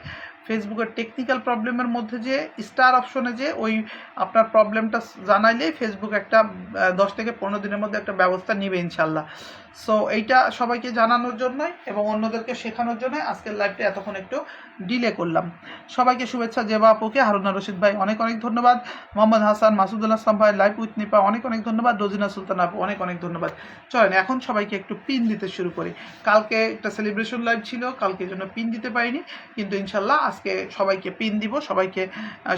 ফেসবুকের টেকনিক্যাল প্রবলেমের মধ্যে যে স্টার অপশনে যে ওই আপনার প্রবলেমটা জানাইলেই ফেসবুক একটা 10 থেকে 15 দিনের মধ্যে একটা ব্যবস্থা নেবে ইনশাল্লাহ। সো এইটা সবাইকে জানানোর জন্যই এবং অন্যদেরকে শেখানোর জন্য আজকের লাইভটা এতক্ষণ একটু ডিলে করলাম। সবাইকে শুভেচ্ছা। জেবা আপুকে, হারুনা রশিদ ভাই অনেক অনেক ধন্যবাদ, মোহাম্মদ হাসান, মাসুদুল আসলাম ভাই, লাইভ উইথ নিপা অনেক অনেক ধন্যবাদ, রোজিনা সুলতান আপু অনেক অনেক ধন্যবাদ। চলেন এখন সবাইকে একটু পিন দিতে শুরু করি। কালকে একটা সেলিব্রেশন লাইভ ছিল, কালকে জন্য পিন দিতে পারিনি, কিন্তু ইনশাল্লাহ আজকে আজকে সবাইকে পিন দিব, সবাইকে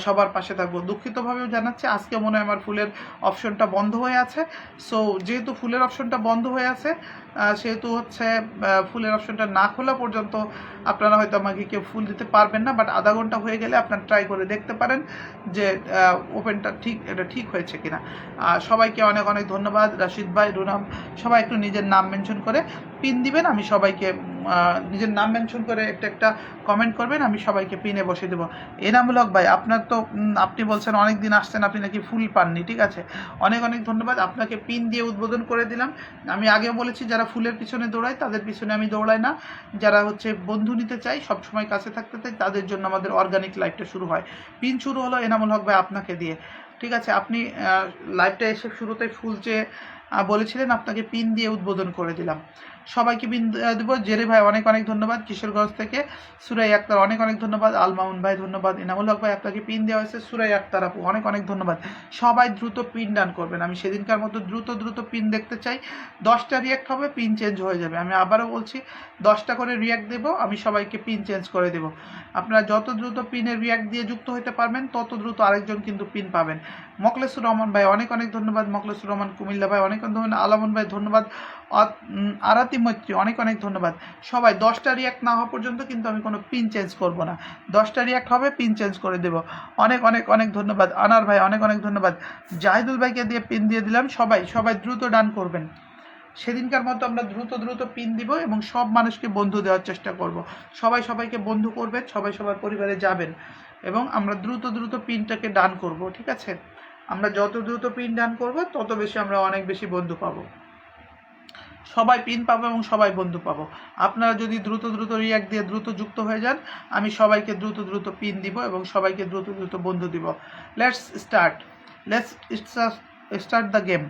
সবার পাশে থাকবো। দুঃখিতভাবেও জানাচ্ছি আজকে মনে হয় আমার ফুলের অপশনটা বন্ধ হয়ে আছে। সো যেহেতু ফুলের অপশনটা বন্ধ হয়ে আছে সেহেতু হচ্ছে ফুলের অপশনটা না খোলা পর্যন্ত আপনারা হয়তো আমাকে কেউ ফুল দিতে পারবেন না, বাট আধা ঘন্টা হয়ে গেলে আপনারা ট্রাই করে দেখতে পারেন যে ওপেনটা এটা ঠিক হয়েছে কিনা। সবাইকে অনেক অনেক ধন্যবাদ। রাশিদ ভাই, রুনাম, সবাই একটু নিজের নাম মেনশন করে পিন দিবেন। আমি সবাইকে নিজের নাম মেনশন করে একটা কমেন্ট করবেন, আমি সবাইকে পিনে বসে দেবো। এনামূলক ভাই, আপনার তো আপনি বলছেন অনেক দিন আসছেন, আপনি নাকি ফুল পাননি, ঠিক আছে, অনেক অনেক ধন্যবাদ। আপনাকে পিন দিয়ে উদ্বোধন করে দিলাম। আমি আগেও বলেছি যারা ফুলের পিছনে দৌড়ায় তাদের পিছনে আমি দৌড়াই না, যারা হচ্ছে বন্ধু নিতে চাই, সবসময় কাছে থাকতে চাই, তাদের জন্য আমাদের অর্গানিক লাইফটা শুরু হয়। পিন শুরু হলো এনামুল হক ভাই আপনাকে দিয়ে, ঠিক আছে। আপনি লাইভটা এসে শুরুতে ফুল চেয়ে বলেছিলেন, আপনাকে পিন দিয়ে উদ্বোধন করে দিলাম। সবাইকে পিন দেবো। জেরি ভাই অনেক অনেক ধন্যবাদ, কিশোরগঞ্জ থেকে। সুরাই আক্তার অনেক অনেক ধন্যবাদ। আলমাউন ভাই ধন্যবাদ। ইনামুল হক ভাই আপনাকে পিন দেওয়া হয়েছে। সুরাই আক্তার আপু অনেক অনেক ধন্যবাদ। সবাই দ্রুত পিন ডান করবেন, আমি সেদিনকার মতো দ্রুত পিন দেখতে চাই। 10টা রিয়াক্ট হবে, পিন চেঞ্জ হয়ে যাবে। আমি আবারও বলছি 10টা করে রিয়াক্ট দেবো, আমি সবাইকে পিন চেঞ্জ করে দেবো। আপনারা যত দ্রুত পিনের রিয়াক্ট দিয়ে যুক্ত হতে পারবেন তত দ্রুত আরেকজন কিন্তু পিন পাবেন। মকলেসুর রহমান ভাই অনেক অনেক ধন্যবাদ। মকলেসুর রহমান কুমিল্লা ভাই অনেক অনেক ধন্যবাদ। আলামন ভাই ধন্যবাদ। আরাতি মৈত্রী অনেক অনেক ধন্যবাদ। সবাই 10টা রিয়াক্ট না হওয়া পর্যন্ত কিন্তু আমি কোনো পিন চেঞ্জ করব না। 10টা রিয়াক্ট হবে, পিন চেঞ্জ করে দেব। অনেক অনেক অনেক ধন্যবাদ। আনার ভাই অনেক অনেক ধন্যবাদ। জাহিদুল ভাইকে দিয়ে পিন দিয়ে দিলাম। সবাই দ্রুত ডান করবেন। সেদিনকার মতো আমরা দ্রুত পিন দিব এবং সব মানুষকে বন্ধু দেওয়ার চেষ্টা করব। সবাইকে বন্ধু করবেন, সবার পরিবারে যাবেন এবং আমরা দ্রুত পিনটাকে ডান করব, ঠিক আছে। আমরা যত দ্রুত পিন ডান করব তত বেশি আমরা অনেক বেশি বন্ধু পাবো। সবাই পিন পাবো এবং সবাই বন্ধু পাবো। আপনারা যদি দ্রুত রিয়াক্ট দিয়ে দ্রুত যুক্ত হয়ে যান, আমি সবাইকে দ্রুত পিন দিব এবং সবাইকে দ্রুত বন্ধু দিব। Let's start the game.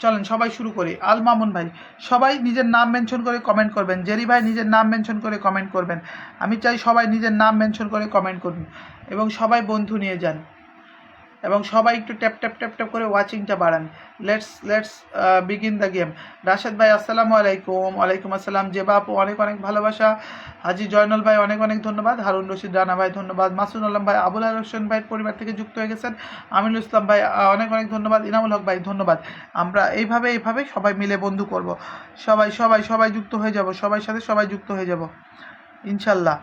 চলেন সবাই শুরু করি। আল মামুন ভাই, সবাই নিজের নাম মেনশন করে কমেন্ট করবেন। জেরি ভাই নিজের নাম মেনশন করে কমেন্ট করবেন। আমি চাই সবাই নিজের নাম মেনশন করে কমেন্ট করুন এবং সবাই বন্ধু নিয়ে যান এবং সবাই একটু ট্যাপ করে ওয়াচিংটা বাড়ান। Let's begin the game. Rashed ভাই আসসালামু আলাইকুম। ওয়ালাইকুম আসসালাম। জেবা আপু অনেক অনেক ভালোবাসা। হাজি জয়নুল ভাই অনেক অনেক ধন্যবাদ। হারুন রশিদ রানা ভাই ধন্যবাদ। মাসুদ আলম ভাই আবুল হোসেন ভাইয়ের পরিবার থেকে যুক্ত হয়ে গেছেন। আমিনুল ইসলাম ভাই অনেক অনেক ধন্যবাদ। ইনামুল হক ভাই ধন্যবাদ। আমরা এইভাবে সবাই মিলে বন্ধু করব। সবাই যুক্ত হয়ে যাব, সবার সাথে সবাই যুক্ত হয়ে যাব ইনশাল্লাহ।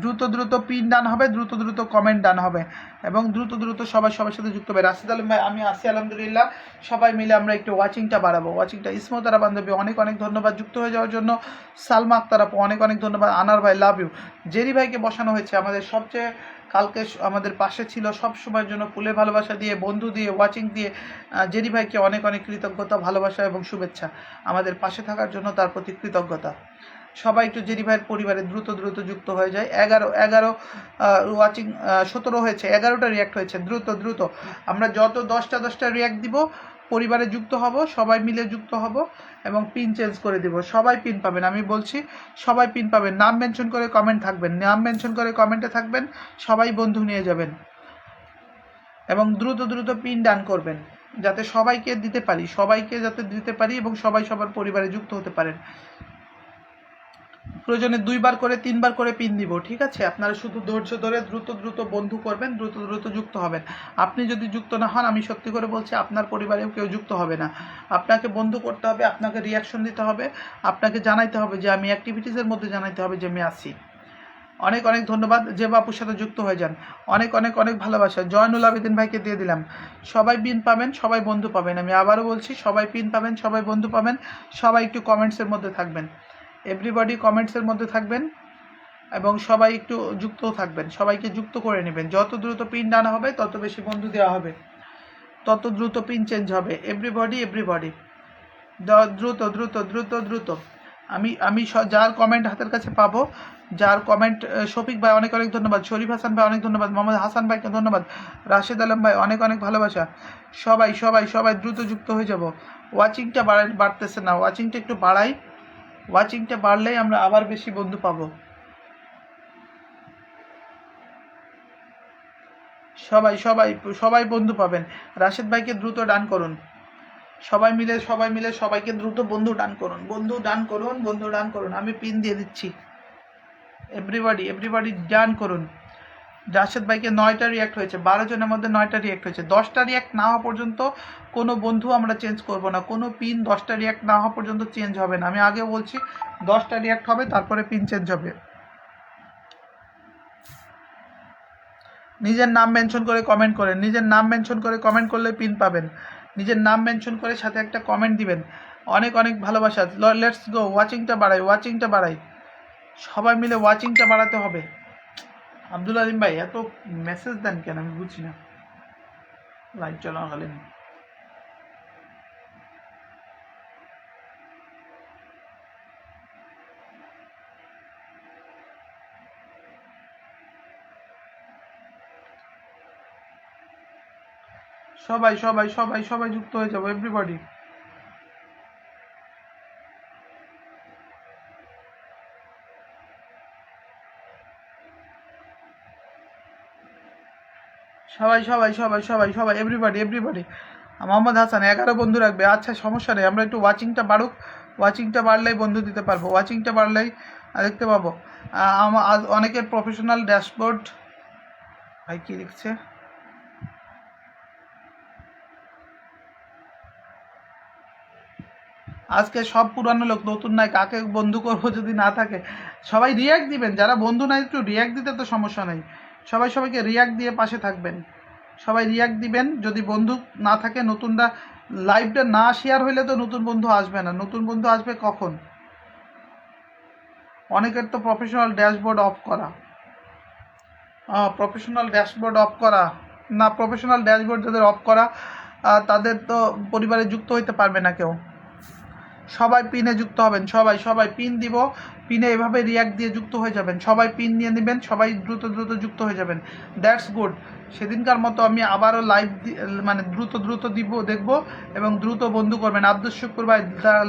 দ্রুত পিন ডান হবে, দ্রুত কমেন্ট ডান হবে এবং দ্রুত সবার সাথে যুক্ত হবে। রাশিদ আলম ভাই আমি আছি আলহামদুলিল্লাহ। সবাই মিলে আমরা একটু ওয়াচিংটা বাড়াবো। ইসমতারা বান্ধবী অনেক অনেক ধন্যবাদ যুক্ত হয়ে যাওয়ার জন্য। সালমা আক্তার আপু অনেক অনেক ধন্যবাদ। আনার ভাই লাভ ইউ। জেরি ভাইকে বসানো হয়েছে আমাদের সবচেয়ে, কালকে আমাদের পাশে ছিল সব সময়ের জন্য, ফুলের ভালোবাসা দিয়ে, বন্ধু দিয়ে, ওয়াচিং দিয়ে। জেরি ভাইকে অনেক অনেক কৃতজ্ঞতা, ভালোবাসা এবং শুভেচ্ছা আমাদের পাশে থাকার জন্য, তার প্রতি কৃতজ্ঞতা। সবাই একটু জেরি ভাইয়ের পরিবারে দ্রুত যুক্ত হয়ে যায়। 11 ওয়াচিং 17 হয়েছে, 11টা রিয়াক্ট হয়েছে। দ্রুত আমরা যত 10টা রিয়াক্ট দিব পরিবারে যুক্ত হব, সবাই মিলে যুক্ত হব এবং পিন চেঞ্জ করে দিব। সবাই পিন পাবেন, আমি বলছি সবাই পিন পাবেন। নাম মেনশন করে কমেন্ট থাকবেন, নাম মেনশন করে কমেন্টে থাকবেন, সবাই বন্ধু নিয়ে যাবেন এবং দ্রুত পিন ডান করবেন যাতে সবাইকে দিতে পারি এবং সবাই সবার পরিবারে যুক্ত হতে পারেন। প্রয়োজনে 2বার করে 3বার করে পিন দিব, ঠিক আছে। আপনারা শুধু ধৈর্য ধরে দ্রুত বন্ধু করবেন, দ্রুত যুক্ত হবেন। আপনি যদি যুক্ত না হন, আমি সত্যি করে বলছি আপনার পরিবারেও কেউ যুক্ত হবে না। আপনাকে বন্ধু করতে হবে, আপনাকে রিয়াকশন দিতে হবে, আপনাকে জানাইতে হবে যে আমি অ্যাক্টিভিটিসের মধ্যে জানাইতে হবে যে আমি আছি। অনেক অনেক ধন্যবাদ। যে বাপুর সাথে যুক্ত হয়ে যান, অনেক ভালোবাসা। জয়নুল আবেদিন ভাইকে দিয়ে দিলাম। সবাই পিন পাবেন, সবাই বন্ধু পাবেন। আমি আবারও বলছি সবাই পিন পাবেন, সবাই বন্ধু পাবেন। সবাই একটু কমেন্টসের মধ্যে থাকবেন, এভরিবডি কমেন্টসের মধ্যে থাকবেন এবং সবাই একটু যুক্ত থাকবেন, সবাইকে যুক্ত করে নেবেন। যত দ্রুত পিন ডানা হবে তত বেশি বন্ধু দেওয়া হবে, তত দ্রুত পিন চেঞ্জ হবে। এভরিবডি দ্রুত। আমি যার কমেন্ট হাতের কাছে পাবো, যার কমেন্ট, শফিক ভাই অনেক ধন্যবাদ। শরীফ হাসান ভাই অনেক ধন্যবাদ। মোহাম্মদ হাসান ভাইকে ধন্যবাদ। রাশেদ আলম ভাই অনেক ভালোবাসা। সবাই দ্রুত যুক্ত হয়ে যাব। ওয়াচিংটা বাড়তেছে না, ওয়াচিংটা একটু বাড়াই। ওয়াচিংটা বাড়লেই আমরা আবার বেশি বন্ধু পাবো। সবাই বন্ধু পাবেন। রাশেদ ভাইকে দ্রুত ডান করুন। সবাই মিলে সবাইকে দ্রুত বন্ধু ডান করুন। আমি পিন দিয়ে দিচ্ছি। এভরিবডি ডান করুন। জাসেদ ভাইকে 9টা রিয়াক্ট হয়েছে, 12 জনের মধ্যে 9টা রিয়াক্ট হয়েছে। 10টা রিয়াক্ট না হওয়া পর্যন্ত কোনো বন্ধু আমরা চেঞ্জ করব না, কোনো পিন 10টা রিয়াক্ট না হওয়া পর্যন্ত চেঞ্জ হবে না। আমি আগেও বলছি 10টা রিয়াক্ট হবে তারপরে পিন চেঞ্জ হবে। নিজের নাম মেনশন করে কমেন্ট করেন, নিজের নাম মেনশন করে কমেন্ট করলে পিন পাবেন। নিজের নাম মেনশন করে সাথে একটা কমেন্ট দিবেন। অনেক অনেক ভালোবাসা। লেটস গো, ওয়াচিংটা বাড়াই, সবাই মিলে ওয়াচিংটা বাড়াতে হবে। আব্দুল আলিম ভাই এত মেসেজ দেন কেন আমি বুঝি না লাইভ চলাকালীন। সবাই যুক্ত হয়ে যাবো, এভরিবডি। সবাই এভরিবডি। মোহাম্মদ হাসান 11 বন্ধু রাখবে। আচ্ছা সমস্যা নেই, আমরা একটু ওয়াচিংটা বাড়ুক, ওয়াচিংটা বাড়লেই বন্ধু দিতে পারবো, ওয়াচিংটা বাড়লেই দেখতে পাবো। অনেকের প্রফেশনাল ড্যাশবোর্ড ভাই কি লিখছে, আজকে সব পুরানো লোক, নতুন নাই, কাকে বন্ধু করবো যদি না থাকে। সবাই রিয়াক্ট দিবেন, যারা বন্ধু নাই একটু রিয়াক্ট দিতে তো সমস্যা নেই। সবাইকে রিয়াক্ট দিয়ে পাশে থাকবেন, সবাই রিয়াক্ট দিবেন। যদি বন্ধু না থাকে, নতুনরা লাইভটা না শেয়ার হইলে তো নতুন বন্ধু আসবে না। নতুন বন্ধু আসবে কখন? অনেকের তো প্রফেশনাল ড্যাশবোর্ড অফ করা, না প্রফেশনাল ড্যাশবোর্ড যাদের অফ করা তাদের তো পরিবারে যুক্ত হইতে পারবে না কেউ। সবাই পিনে যুক্ত হবেন, সবাই পিন দিব, পিনে এভাবে রিয়াক্ট দিয়ে যুক্ত হয়ে যাবেন। সবাই পিন নিয়ে নেবেন, সবাই দ্রুত যুক্ত হয়ে যাবেন। That's good. সেদিনকার মতো আমি আবারও লাইভ মানে দ্রুত দেখবো এবং দ্রুত বন্ধু করবেন। আব্দুল শুকুর ভাই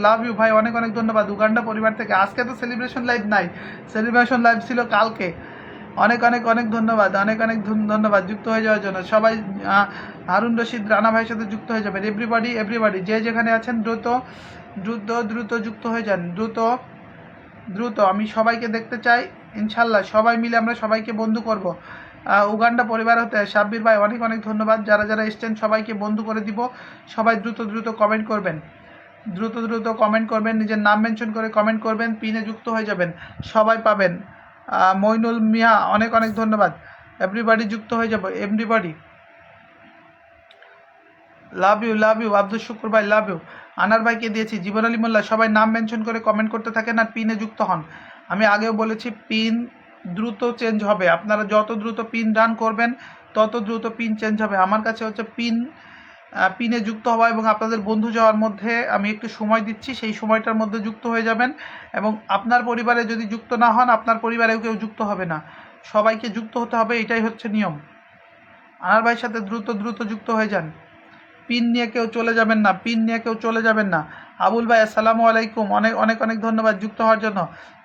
লাভ ইউ ভাই, অনেক অনেক ধন্যবাদ। উগান্ডা পরিবার থেকে। আজকে তো সেলিব্রেশন লাইভ নাই, সেলিব্রেশন লাইভ ছিল কালকে। অনেক ধন্যবাদ যুক্ত হয়ে যাওয়ার জন্য। সবাই হারুন রশিদ রানা ভাইয়ের সাথে যুক্ত হয়ে যাবেন। এভরিবডি যে যেখানে আছেন দ্রুত যুক্ত হয়ে যান, দ্রুত। আমি সবাইকে দেখতে চাই ইনশাল্লাহ। সবাই মিলে আমরা সবাইকে বন্ধু করব। উগান্ডা পরিবার হতে সাব্বির ভাই অনেক ধন্যবাদ। যারা এসছেন সবাইকে বন্ধু করে দিব। সবাই দ্রুত কমেন্ট করবেন, কমেন্ট করবেন, নিজের নাম মেনশন করে কমেন্ট করবেন, পিনে যুক্ত হয়ে যাবেন, সবাই পাবেন। মইনুল মিয়া অনেক ধন্যবাদ। এভরিবডি যুক্ত হয়ে যাব, এভরিবডি। লাভ ইউ আব্দুল শুকুর ভাই, লাভ ইউ। আনার ভাইকে দিয়েছি, জীবন আলী মোল্লা। সবাই নাম মেনশন করে কমেন্ট করতে থাকেন আর পিনে যুক্ত হন। আমি আগেও বলেছি পিন দ্রুত চেঞ্জ হবে। আপনারা যত দ্রুত পিন রান করবেন তত দ্রুত পিন চেঞ্জ হবে। আমার কাছে হচ্ছে পিনে যুক্ত হওয়া এবং আপনাদের বন্ধু যাওয়ার মধ্যে আমি একটু সময় দিচ্ছি, সেই সময়টার মধ্যে যুক্ত হয়ে যাবেন। এবং আপনার পরিবারে যদি যুক্ত না হন, আপনার পরিবারেও কেউ যুক্ত হবে না। সবাইকে যুক্ত হতে হবে, এটাই হচ্ছে নিয়ম। আনার ভাইয়ের সাথে দ্রুত যুক্ত হয়ে যান। পিন নিয়ে কেউ চলে যাবেন না। আবুল ভাই আসসালামু আলাইকুম, অনেক ধন্যবাদ যুক্ত হওয়ার জন্য।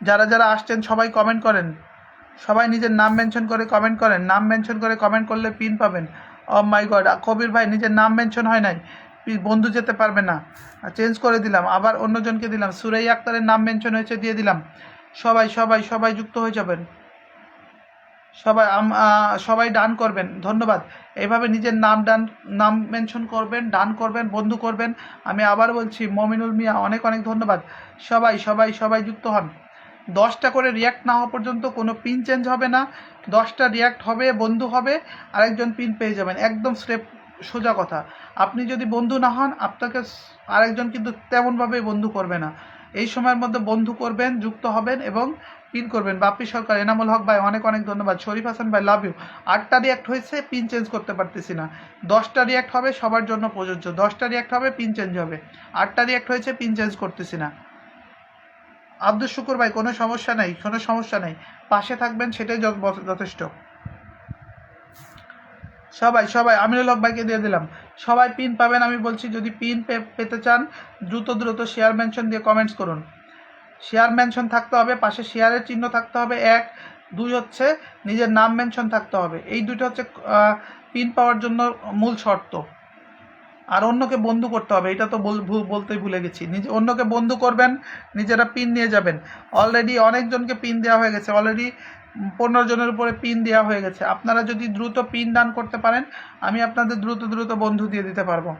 যারা আসছেন সবাই কমেন্ট করেন, সবাই নিজের নাম মেনশন করে কমেন্ট করেন। নাম মেনশন করে কমেন্ট করলে পিন পাবেন। ও মাই গড, কবির ভাই নিজের নাম মেনশন হয় নাই, বন্ধু যেতে পারবে না, চেঞ্জ করে দিলাম, আবার অন্যজনকে দিলাম। সুরাইয়া আক্তারের নাম মেনশন হয়েছে, দিয়ে দিলাম। সবাই যুক্ত হয়ে যাবেন। সবাই ডান করবেন, ধন্যবাদ। এইভাবে নিজের নাম মেনশন করবেন, ডান করবেন, বন্ধু করবেন। আমি আবার বলছি, মমিনুল মিয়া অনেক ধন্যবাদ। সবাই যুক্ত হন। 10টা করে রিয়াক্ট না হওয়া পর্যন্ত কোনো পিন চেঞ্জ হবে না। 10টা রিয়াক্ট হবে, বন্ধু হবে, আরেকজন পিন পেয়ে যাবেন। একদম স্টেপ সোজা কথা। আপনি যদি বন্ধু না হন, আপনাকে আরেকজন কিন্তু তেমনভাবে বন্ধু করবে না। এই সময়ের মধ্যে বন্ধু করবেন, যুক্ত হবেন এবং পিন করবেন। বাপ্পি সরকার, এনামুল হক ভাই অনেক ধন্যবাদ। শরীফ হাসান ভাই লাভ ইউ। 8টা রিয়াক্ট হয়েছে, পিন চেঞ্জ করতে পারতেছি না। 10টা রিয়াক্ট হবে, সবার জন্য প্রযোজ্য। 10টা রিয়াক্ট হবে, পিন চেঞ্জ হবে। 8টা রিয়াক্ট হয়েছে, পিন চেঞ্জ করতেছি না। আব্দুল শুকুর ভাই কোনো সমস্যা নেই, পাশে থাকবেন, সেটাই যথেষ্ট। সবাই আমিনুল হক ভাইকে দিয়ে দিলাম। সবাই পিন পাবেন। আমি বলছি, যদি পিন পেতে চান দ্রুত শেয়ার মেনশন দিয়ে কমেন্টস করুন। শেয়ার মেনশন থাকতে হবে, পাশে শেয়ারের চিহ্ন থাকতে হবে 1, 2 হচ্ছে নিজের নাম মেনশন থাকতে হবে। এই দুটো হচ্ছে পিন পাওয়ার জন্য মূল শর্ত। আর অন্যকে বন্ধু করতে হবে, এটা তো বলতেই ভুলে গেছি। নিজে অন্যকে বন্ধু করবেন, নিজেরা পিন নিয়ে যাবেন। অলরেডি অনেকজনকে পিন দেওয়া হয়ে গেছে, অলরেডি 15 জনের উপরে পিন দেওয়া হয়ে গেছে। আপনারা যদি দ্রুত পিন দান করতে পারেন, আমি আপনাদের দ্রুত দ্রুত বন্ধু দিয়ে দিতে পারবো।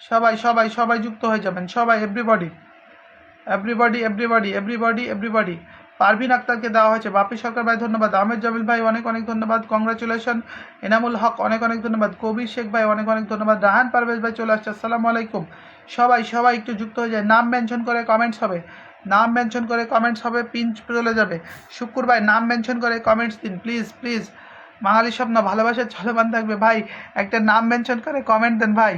সবাই সবাই সবাই যুক্ত হয়ে যাবেন, সবাই, everybody everybody everybody everybody everybody. Parveen আক্তারকে দেওয়া হয়েছে, বাপি সরকার ভাই ধন্যবাদ, আহমেদ জামিল ভাই অনেক অনেক ধন্যবাদ, কংগ্রাচুলেশন, এনামুল হক অনেক অনেক ধন্যবাদ, কবির শেখ ভাই অনেক অনেক ধন্যবাদ, রাহান পারভেজ ভাই চলে আসছে, আসসালামু আলাইকুম। সবাই সবাই একটু যুক্ত হয়ে যায়, নাম মেনশন করে কমেন্টস হবে, নাম মেনশন করে কমেন্টস হবে, পিন চলে যাবে। শুক্র ভাই নাম মেনশন করে কমেন্টস দিন প্লিজ প্লিজ। বাঙালি স্বপ্ন ভালোবাসার চলমান থাকবে ভাই, একটা নাম মেনশন করে কমেন্ট দেন ভাই।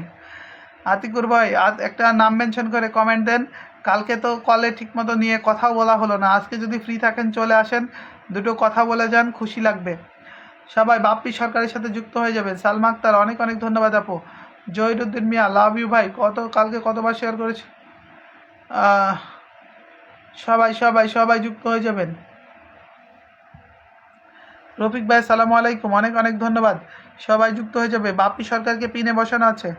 আতিকুর ভাই একটা নাম মেনশন করে কমেন্ট দেন। কালকে তো কলে ঠিকমতো নিয়ে কথাও বলা হলো না, আজকে যদি ফ্রি থাকেন চলে আসেন, দুটো কথা বলে যান, খুশি লাগবে। সবাই বাপ্পি সরকারের সাথে যুক্ত হয়ে যাবেন। সালমা আক্তার অনেক অনেক ধন্যবাদ আপু। জহিরুদ্দিন মিয়া লাভ ইউ ভাই, কালকে কতবার শেয়ার করেছে। সবাই সবাই সবাই যুক্ত হয়ে যাবেন। রফিক ভাই সালামু আলাইকুম, অনেক অনেক ধন্যবাদ। সবাই যুক্ত হয়ে যাবে। বাপ্পি সরকারকে পিনে বসানো আছে।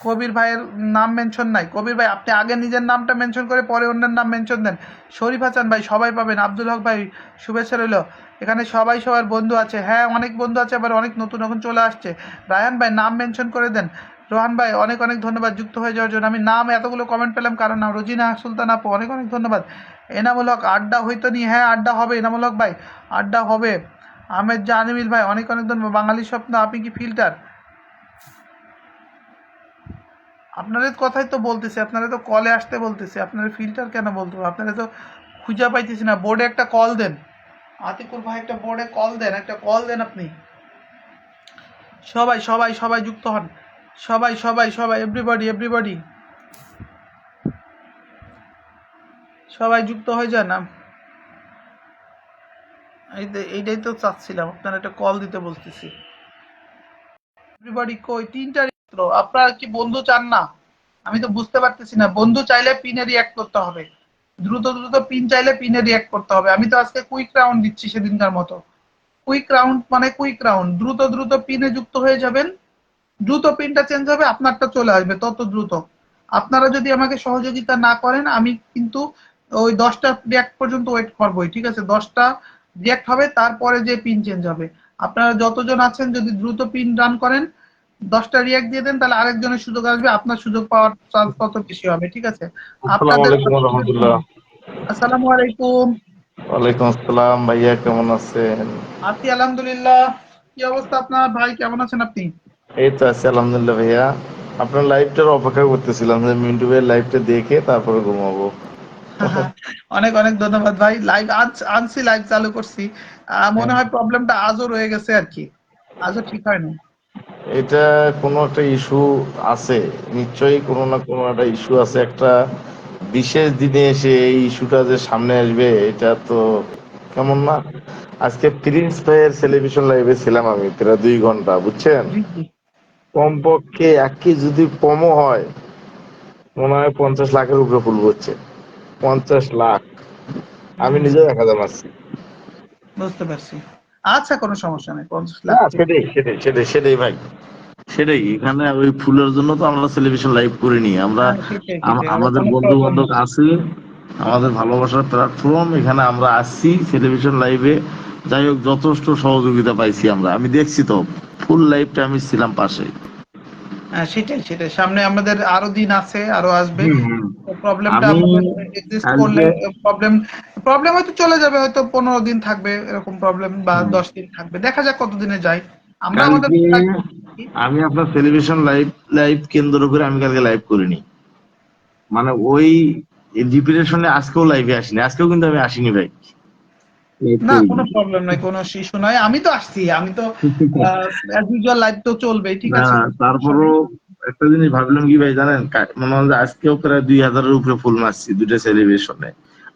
কবির ভাইয়ের নাম মেনশন নাই। কবির ভাই আপনি আগে নিজের নামটা মেনশন করে পরে অন্যের নাম মেনশন দেন। শরীফ হাসান ভাই সবাই পাবেন। আব্দুল হক ভাই শুভেচ্ছা রইল। এখানে সবাই সবার বন্ধু আছে, হ্যাঁ অনেক বন্ধু আছে, আবার অনেক নতুন এখন চলে আসছে। রায়ান ভাই নাম মেনশন করে দেন। রোহান ভাই অনেক অনেক ধন্যবাদ যুক্ত হয়ে যাওয়ার জন্য। আমি নাম এতগুলো কমেন্ট পেলাম কারণ নাম রোজিনা সুলতান আপু অনেক অনেক ধন্যবাদ। এনামুল হক আড্ডা হইতো নি, হ্যাঁ আড্ডা হবে এনামুল হক ভাই, আড্ডা হবে। আহমেদ জাহানিমিল ভাই অনেক অনেক ধন্যবাদ। বাঙালি স্বপ্ন আপনি কি ফিল্টার? আপনাদের কথাই তো বলতেছি, আপনারা তো কলে আসতে বলতেছি, আপনারা ফিল্টার কেন বলতে হবে? আপনারা তো খুঁজে পাইতেছি না। বোর্ডে একটা কল দেন, আতিকুর ভাই একটা বোর্ডে কল দেন, একটা কল দেন আপনি। সবাই সবাই সবাই যুক্ত হন, সবাই সবাই সবাই এভরিবডি এভরিবডি সবাই যুক্ত হয়ে যান। এইটাই তো চাচ্ছিলাম, আপনারা একটা কল দিতে বলতেছি। এভরিবডি কই? তিনটা আপনারা কি বন্ধু চান না? আমি তো বুঝতে পারতেছি না। বন্ধু চাইলে পিনে রিয়াক্ট করতে হবে, দ্রুত দ্রুত পিন চাইলে পিনে রিয়াক্ট করতে হবে। আমি তো আজকে কুইক রাউন্ড দিচ্ছি সেদিনকার মতো। কুইক রাউন্ড মানে কুইক রাউন্ড, দ্রুত দ্রুত পিনে যুক্ত হয়ে যাবেন। দ্রুত পিনটা চেঞ্জ হবে, আপনারটা চলে আসবে তত দ্রুত। আপনারা যদি আমাকে সহযোগিতা না করেন আমি কিন্তু ওই 10টা রিয়াক্ট পর্যন্ত ওয়েট করবোই, ঠিক আছে? 10টা রিয়াক্ট হবে তারপরে যে পিন চেঞ্জ হবে। আপনারা যতজন আছেন যদি দ্রুত পিন রান করেন, 10টা রিয়াক্ট দিয়ে দেন, তাহলে আরেকজনের সুযোগ আসবে, আপনার সুযোগ পাওয়ার চান্স তত বেশি হবে, ঠিক আছে? আসসালামু আপনাদের আলাইকুম রহমতুল্লাহ। আসসালামু আলাইকুম। ওয়ালাইকুম আসসালাম ভাইয়া, কেমন আছেন? আছি আলহামদুলিল্লাহ। কি অবস্থা আপনার ভাই, কেমন আছেন আপনি? এই তো আছি আলহামদুলিল্লাহ ভাইয়া। আপনার লাইভটার অপেক্ষা করতেছিলাম যে মিন্টু ভাইয়ের লাইভটা দেখে তারপরে ঘুমাবো। অনেক অনেক ধন্যবাদ ভাই। লাইভ আজ আনছি, লাইভ চালু করছি। মনে হয় প্রবলেমটা আজও রয়ে গেছে আর কি, আজও ঠিক হয়নি। এটা কোনো একটা ইস্যু আছে, নিশ্চয়ই কোনো না কোনো একটা ইস্যু আছে। একটা বিশেষ দিনে এসে এই ইস্যুটা যে সামনে আসবে এটা তো কেমন না। আজকে প্রিন্স ভাইয়ের সেলিব্রেশন লাইভে ছিলাম আমি প্রায় 2 ঘন্টা, বুঝছেন? জি জি। কমপক্ষে একই যদি কমও হয় মনে হয় 50 লাখের উপরে ফুল হচ্ছে। 50 লাখ আমি হুম, নিজেও 1,000 মারছি। বুঝতে পারছি। আচ্ছা কোনো সমস্যা নেই, 50 লাখ না, সেটাই সেটাই সেটাই সেটাই ভাই, সেটাই। এখানে ওই ফুলের জন্য তো আমরা সেলিব্রেশন লাইভ করিনি আমরা। হ্যাঁ সেটাই সেটাই, আমরা আমাদের কোনো বন্ধু প্রবলেম বান্ধব নেই। আছে, আমাদের ভালোবাসার প্ল্যাটফর্ম, এখানে আমরা আসছি সেলিব্রেশন লাইভে। যাই হোক, যথেষ্ট সহযোগিতা পাইছি আমরা, আমি দেখছি তো ফুল লাইভটা আমি ছিলাম পাশে। হ্যাঁ সেটাই সেটাই, সামনে আমাদের আরো দিন আছে, আরো আসবে। হুম হুম। প্রবলেমটা আমি আমাদের এক্সিস্ট করলে আজকে প্রবলেম প্রবলেম হয়তো চলে যাবে, হয়তো 15 দিন থাকবে এরকম প্রবলেম, বা হুম, 10 দিন থাকবে, দেখা যাক কতদিনে যায়। আমরা আমাদের কালকে টুকটাক। আমি আপনার সেলিব্রেশন লাইভ লাইভ কেন্দ্র করে আমি কালকে লাইভ করিনি। মানে ওই ডিপ্রেশনে আজকেও লাইভে আসিনি, আজকেও কিন্তু আমি আসিনি ভাই। না কোনো প্রবলেম নাই, কোনো ইস্যু নাই, আমি তো আসছি, আমি তো অ্যাজ ইউজুয়াল লাইভ তো চলবেই, ঠিক না, আছে, কোনো সমস্যা তারপরও নেই। একটা জিনিস ভাবলাম কি ভাই জানেন, মনে হয় যে আজকেও প্রায় 2,000-এর উপরে ফুল মারছি দুইটা সেলিব্রেশনে।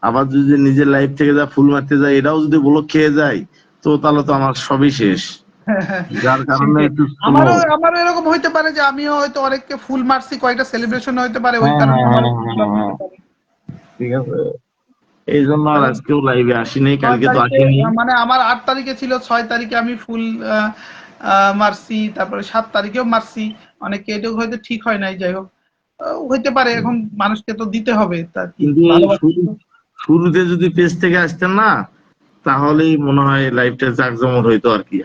আবার যদি নিজের লাইফ থেকে যা ফুল মারতে যাই এটাও যদি ব্লক খেয়ে যায় তো তাহলে তো আমার সবই শেষ। যার কারণে সেটাই। একটু স্লো। আমারও আমারও এরকম হইতে পারে যে আমিও হয়তো অনেককে ফুল মারছি, কয়েকটা সেলিব্রেশন হইতে পারে, ওই হ্যাঁ কারণে হ্যাঁ আমার হ্যাঁ হ্যাঁ ব্লক হ্যাঁ, হতে পারে। ঠিক আছে। এই জন্য আর কারণ আজকেও লাইভে আসিনি, 6 কালকে তো তারিখে আসিনি। মানে আমার 8 তারিখে ছিল, 6 তারিখে আমি ফুল মারছি, তারপরে 7 তারিখেও মারছি, অনেকে এটাও হয়তো ঠিক হয় নাই, যাই হোক হইতে পারে, এখন মানুষকে তো দিতে হবে, তা কি কিন্তু এই ভালোবাসা। শুরুতে যদি পেজ থেকে আসতেন না, তাহলেই মনে হয় লাইফটা জাঁকজমক হইতো আর কি।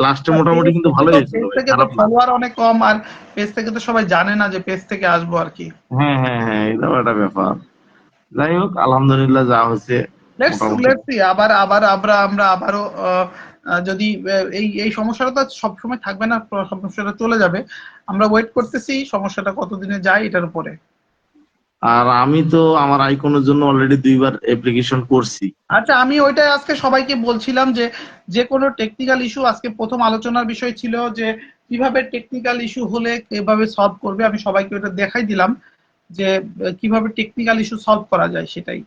লাস্টে মোটামুটি কিন্তু ভালোই হয়েছিল পেজ ভাই, থেকে তো খারাপ না। ফলোয়ার অনেক কম, আর পেজ থেকে তো সবাই জানে না যে পেজ থেকে আসবো আর কি। হ্যাঁ হ্যাঁ হ্যাঁ, এটাও একটা ব্যাপার। যাই হোক, আলহামদুলিল্লাহ যা হচ্ছে লেটস মোটামুটি। লেটস সি, আবার আবার আমরা আবারও যদি এই সমস্যাটা তো সবসময় থাকবে না, সমস্যাটা চলে যাবে। আমরা ওয়েট করতেছি সমস্যাটা কতদিনে যায় এটার উপরে। আর আমি তো আমার আইকনের জন্য অলরেডি 2বার অ্যাপ্লিকেশন করছি। আচ্ছা, আমি ওইটাই আজকে সবাইকে বলছিলাম যে যে কোনো টেকনিক্যাল ইস্যু, আজকে প্রথম আলোচনার বিষয় ছিল যে কিভাবে টেকনিক্যাল ইস্যু হলে কিভাবে সলভ করবে, আমি সবাইকে ওটা দেখাই দিলাম যে কিভাবে টেকনিক্যাল ইস্যু সলভ করা যায় সেটাই।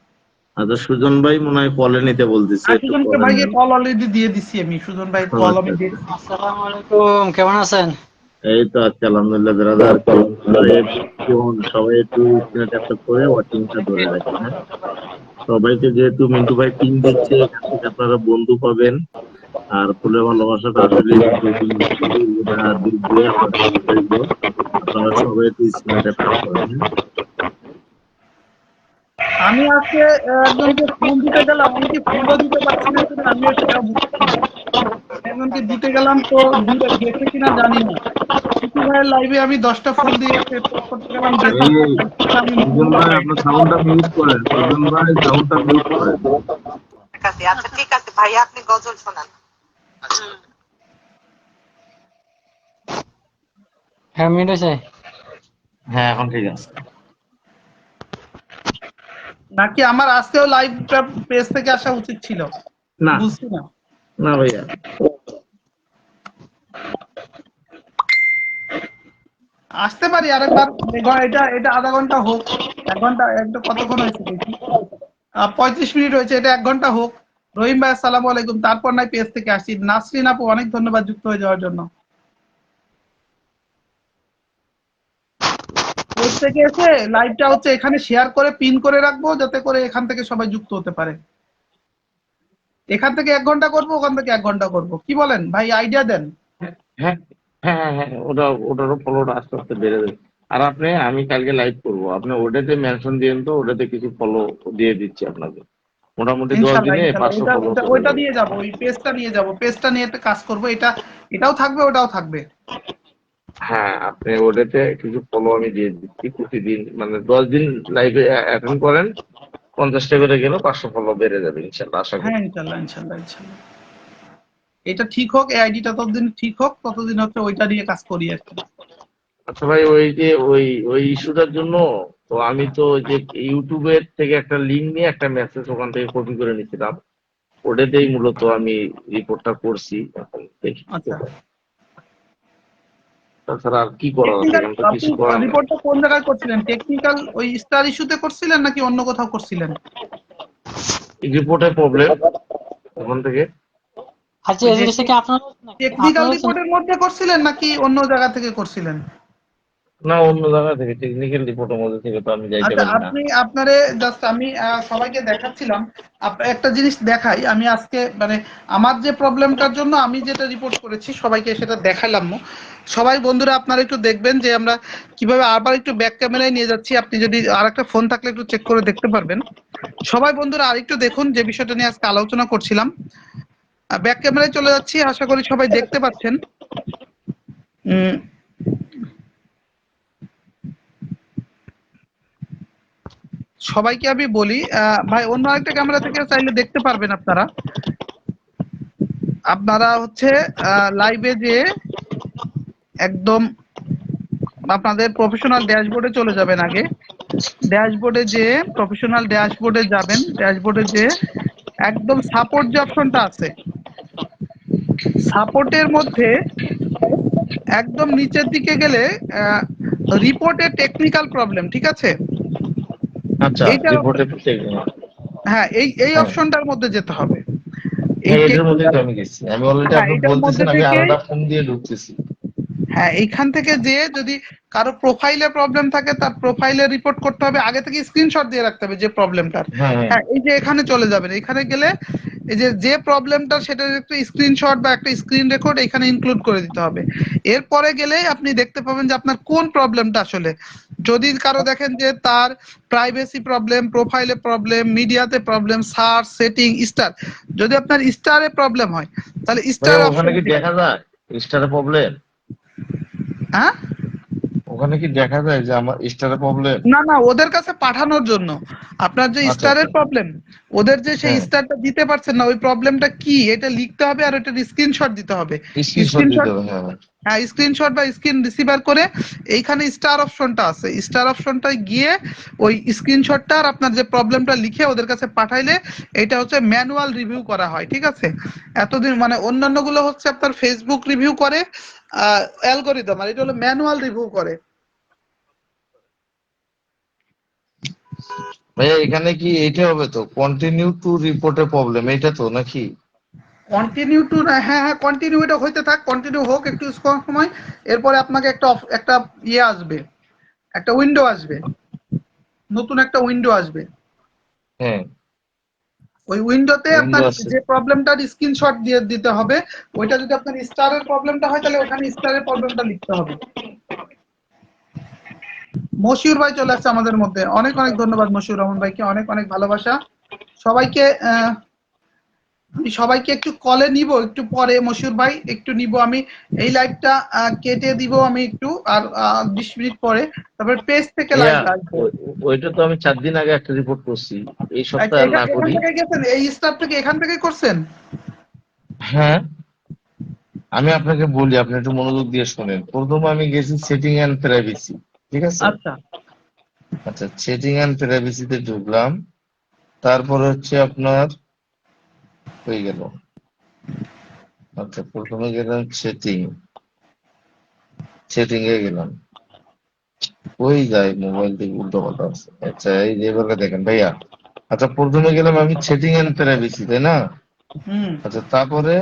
আচ্ছা, সুজন ভাই মনে হয় কলে নিতে বলতেছে, আর একটু সুজনকে কলে ভাইকে নেন। কল অলরেডি দিয়ে দিছি, আমি সুজন ভাই কল আচ্ছা আমি দিয়ে আচ্ছা। দিছি। আসসালামু আলাইকুম, কেমন আছেন? এই তো আছি আলহামদুলিল্লাহ ব্রাদার। সবাই একটু স্ক্রিনে ট্যাপ করে ওয়াচিংটা ধরে রাখেন, হ্যাঁ। সবাইকে যেহেতু মিন্টু ভাই পিন দিচ্ছে, এখান থেকে আপনারা বন্ধু পাবেন। আর ফুলের ভালোবাসাটা আসলে এটা দেখবে আপনার দেখবো। আপনারা সবাই একটু স্ক্রিনে ট্যাপ করেন, হ্যাঁ? আমি আজকে একজনকে ফোন দিতে গেলাম, আমি কি ফোনও দিতে পারছি না কিনা আমিও সেটাও বুঝছি না। একজনকে দিতে গেলাম তো গেছে কিনা জানি না। কিছু ভাইয়ের লাইভে আমি 10টা ফুল দিয়ে করতে গেলাম, গেছে কিনা এই গেছে কিনা আমি সুজন মনে ভাই, পাই। আপনার সাউন্ডটা মিউট করেন। সুজন ভাই, সাউন্ডটা মিউট করেন। ঠিক আছে, আচ্ছা ঠিক আছে ভাই, আপনি গজল শোনান। হ্যাঁ, মিনিট হয়েছে। হ্যাঁ, এখন ঠিক আছে। নাকি আমার আজকেও লাইভটা পেজ থেকে আসা উচিত ছিল, না বুঝছি না। না ভাইয়া, আসতে পারি আরেকবার, এটা এটা আধা ঘন্টা হোক, 1 ঘন্টা, একটা কতক্ষণ হয়েছে দেখি, 35 মিনিট হয়েছে, এটা 1 ঘন্টা হোক। রহিম ভাই আসসালামু আলাইকুম, তারপর নাই পেজ থেকে আসছি। নাসরিন আপু অনেক ধন্যবাদ যুক্ত হয়ে যাওয়ার জন্য। পেজ থেকে এসে লাইভটা হচ্ছে এখানে শেয়ার করে পিন করে রাখবো, যাতে করে এখান থেকে সবাই যুক্ত হতে পারে। এখান থেকে 1 ঘন্টা করবো, ওখান থেকে 1 ঘন্টা করবো, কি বলেন ভাই, আইডিয়া দেন। হ্যাঁ হ্যাঁ হ্যাঁ হ্যাঁ, ওটারও ফলোটা আস্তে আস্তে বেড়ে যাবে। আর আমি কালকে লাইভ করবো, আপনি ওটাতে মেনশন দিয়েন তো, ওটাতে কিছু ফলো দিয়ে দিচ্ছি আপনাকে। মোটামুটি 10 ইনশাল্লাহ দিনে ইনশাল্লাহ, 500 ওইটা ফলো ওইটা চলে ওইটা যাবে। নিয়ে যাবো, ওই পেজটা নিয়ে যাবো, পেজটা নিয়ে একটা কাজ করবো, এটাও থাকবে, ওটাও থাকবে। হ্যাঁ, আপনি ওটাতে কিছু ফলো আমি দিয়ে দিচ্ছি প্রতিদিন, মানে 10 দিন লাইভে অ্যাটেন্ড করেন, 50টা করে গেলে 500 ফলো বেড়ে যাবে ইনশাল্লাহ, আশা হ্যাঁ করি। ইনশাল্লাহ ইনশাল্লাহ ইনশাল্লাহ, এটা ঠিক হোক, এই আইডিটা ততদিন ঠিক হোক, ততদিন হচ্ছে ওইটা নিয়ে কাজ করি আর কি। আচ্ছা ভাই, ওই যে ওই ইস্যুটার জন্য তো আমি তো ওই যে ইউটিউবের থেকে একটা লিঙ্ক নিয়ে একটা মেসেজ ওখান থেকে কপি করে নিয়েছিলাম, ওটাতেই মূলত আমি রিপোর্টটা করছি। এখন দেখি কি আচ্ছা, হয়। তাছাড়া আর কি করার আছে, টেকনিক্যাল এখানে তো আপনি কিছু করার নাই। রিপোর্টটা কোন জায়গায় করছিলেন? টেকনিক্যাল ওই স্টার ইস্যুতে করছিলেন নাকি অন্য কোথাও করছিলেন? রিপোর্টের প্রবলেম ওখান থেকে। আচ্ছা, ওই এই যে জিনিসটা কি আপনার হচ্ছে নাকি? টেকনিক্যাল আপনার হচ্ছে না? রিপোর্টের মধ্যে করছিলেন নাকি অন্য জায়গা থেকে করছিলেন? না, অন্য জায়গা থেকে টেকনিক্যাল রিপোর্টের মধ্যে থেকে তো আমি যাইতে আচ্ছা, পারি না। আপনি আপনারে জাস্ট আমি সবাইকে দেখাচ্ছিলাম, একটা জিনিস দেখাই, আমি আজকে মানে আমার যে প্রবলেমটার জন্য আমি যেটা রিপোর্ট করেছি সবাইকে সেটা দেখালাম। সবাই বন্ধুরা আপনারা একটু দেখবেন যে আমরা কিভাবে, আবার একটু ব্যাক ক্যামেরায় নিয়ে যাচ্ছি, আপনি যদি আরেকটা ফোন থাকলে একটু চেক করে দেখতে পারবেন। সবাই বন্ধুরা আরেকটু দেখুন যে বিষয়টা নিয়ে আজকে আলোচনা করছিলাম। ব্যাক ক্যামেরায় চলে যাচ্ছি, আশা করি সবাই দেখতে পাচ্ছেন। উম, সবাইকে আমি বলি, ভাই অন্য আরেকটা ক্যামেরা থেকে চাইলে দেখতে পারবেন আপনারা। আপনারা হচ্ছে লাইভে যে একদম আপনাদের প্রফেশনাল ড্যাশবোর্ডে চলে যাবেন, আগে ড্যাশবোর্ডে যে প্রফেশনাল ড্যাশবোর্ডে যাবেন, ড্যাশবোর্ডে যে একদম সাপোর্ট যে অপশনটা আছে, সাপোর্টের মধ্যে একদম নিচের দিকে গেলে রিপোর্টে টেকনিক্যাল প্রবলেম, ঠিক আছে, আচ্ছা, এইটার রিপোর্টের। হ্যাঁ এই হ্যাঁ অপশনটার মধ্যে যেতে হবে, এই হ্যাঁ, এটার মধ্যেই টেকনিক্যাল। তো আমি গেছি। আমি অলরেডি, হ্যাঁ আপনি এটার মধ্যে বলতেছেন, আমি থেকে, আলাদা ফোন দিয়ে ঢুকতেছি। হ্যাঁ এইখান থেকে যে যদি কারো প্রোফাইলে প্রবলেম থাকে, তার প্রোফাইলে রিপোর্ট করতে হবে, আগে থেকে স্ক্রিনশট দিয়ে রাখতে হবে যে প্রবলেমটার। হ্যাঁ হ্যাঁ হ্যাঁ এই যে এখানে চলে যাবেন, এখানে গেলে এই যে প্রবলেমটা সেটার একটা স্ক্রিনশট বা একটা স্ক্রিন রেকর্ড এখানে ইনক্লুড করে দিতে হবে। এরপরে গেলেই আপনি দেখতে পাবেন যে আপনার কোন প্রবলেমটা আসলে। যদি কারো দেখেন যে তার প্রাইভেসি প্রবলেম, প্রোফাইলে প্রবলেম, মিডিয়াতে প্রবলেম, সার্চ, সেটিং, স্টার, যদি আপনার স্টারে প্রবলেম হয় তাহলে স্টার ভাইয়া ওখানে অপশন, কি দেখা যায় স্টারের প্রবলেম? হ্যাঁ, ওখানে কি দেখা যায় যে আমার স্টারের প্রবলেম? না না, ওদের কাছে পাঠানোর জন্য আপনার যে আচ্ছা আচ্ছা। স্টারের প্রবলেম, ওদের যে সেই হ্যাঁ, স্টারটা দিতে পারছেন না, ওই প্রবলেমটা কি এটা লিখতে হবে আর এটা স্ক্রিনশট দিতে হবে। স্ক্রিনশট দিতে স্ক্রিনশট, হবে, হ্যাঁ হ্যাঁ। হ্যাঁ, স্ক্রিনশট বা স্ক্রিন রিসিভার করে এইখানে স্টার অপশনটা আছে, স্টার অপশনটায় গিয়ে ওই স্ক্রিনশটটা আর আপনার যে প্রবলেমটা লিখে ওদের কাছে পাঠাইলে এটা হচ্ছে ম্যানুয়াল রিভিউ করা হয়, ঠিক আছে? এতদিন মানে অন্যান্য গুলো হচ্ছে আপনার ফেসবুক রিভিউ করে অ্যালগোরিদম, আর এটা হলো ম্যানুয়াল রিভিউ করে। ভাইয়া এখানে কি এইটা হবে তো, কন্টিনিউ টু রিপোর্টের প্রবলেম এটা তো নাকি? কন্টিনিউ টু, হ্যাঁ হ্যাঁ, কন্টিনিউ, এটা হইতে থাক, কন্টিনিউ হোক একটু সময়। এরপরে আপনাকে একটা ইয়ে আসবে, একটা উইন্ডো আসবে, নতুন একটা উইন্ডো আসবে। হ্যাঁ, ওই উইন্ডোতে উইন্ডো আপনার আছে। যে প্রবলেমটার স্ক্রিনশট দিয়ে দিতে হবে, ওইটা যদি আপনার স্টারের প্রবলেমটা হয় তাহলে ওখানে স্টারের প্রবলেমটা লিখতে হবে। মশিউর ভাই চলে আসছে আমাদের মধ্যে, অনেক অনেক ধন্যবাদ মশিউর রহমান ভাইকে, অনেক অনেক ভালোবাসা সবাইকে। আমি সবাইকে একটু কলে নিব একটু পরে, মশিউর ভাই একটু নিব আমি, এই লাইভটা কেটে দিব আমি একটু, আর 20 মিনিট পরে তারপর পেজ থেকে ভাইয়া লাইভ আসবো। ওইটা তো আমি 4 দিন আগে একটা রিপোর্ট করছি, এই আচ্ছা, সপ্তাহে আর না এখান করি। থেকে গেছেন, এই স্টার থেকে এখান থেকে করছেন? হ্যাঁ, আমি আপনাকে বলি, আপনি একটু মনোযোগ দিয়ে শোনেন। প্রথমে আমি গেছি সেটিং অ্যান্ড প্রাইভেসি, ঠিক আছে? আচ্ছা আচ্ছা, সেটিং অ্যান্ড প্রাইভেসিতে ঢুকলাম, তারপরে হচ্ছে আপনার হয়ে গেল। আচ্ছা, প্রথমে গেলাম সেটিং এ গেলাম, ওই যায় মোবাইল থেকে উল্টো পাল্টা আছে। আচ্ছা, এই যে এবার দেখেন ভাইয়া। আচ্ছা, প্রথমে গেলাম আমি সেটিং এন্ড প্রাইভেসি, তাই না? হুম, আচ্ছা, তারপরে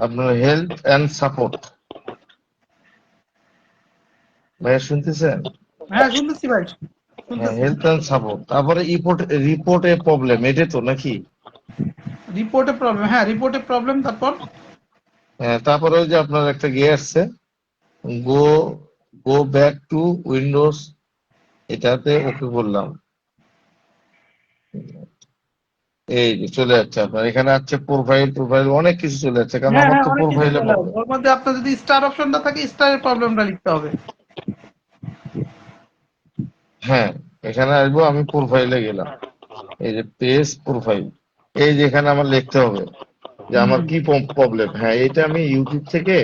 আপনার হেলথ এন্ড সাপোর্ট, ভাইয়া শুনতেছেন? হ্যাঁ শুনতেছি ভাই, হ্যাঁ, শুনতেছি। হেলথ এন্ড সাপোর্ট, তারপরে রিপোর্টে প্রবলেম, এটা তো নাকি? রিপোর্টে প্রবলেম, হ্যাঁ রিপোর্টে প্রবলেম, তারপর হ্যাঁ, তারপরে ওই যে আপনার একটা গিয়ে আসছে, গো গো ব্যাক টু উইন্ডোজ, এটাতে ওকে করলাম। এই যে চলে যাচ্ছে আপনার এখানে আছে প্রোফাইল অনেক কিছু চলে যাচ্ছে, কারণ হ্যাঁ আমার হ্যাঁ, তো অনেক কিছু প্রোফাইলে চলে আসবে। প্রবলেম। ওর মধ্যে আপনার যদি স্টার অপশনটা থাকে স্টারের প্রবলেমটা লিখতে হবে। হ্যাঁ, এখানে আসবো, আমি প্রোফাইলে গেলাম, এই যে পেজ প্রোফাইল, এই যে এখানে আমার লিখতে হবে যে আমার হুম, কি প্রবলেম। হ্যাঁ, এটা আমি ইউটিউব থেকে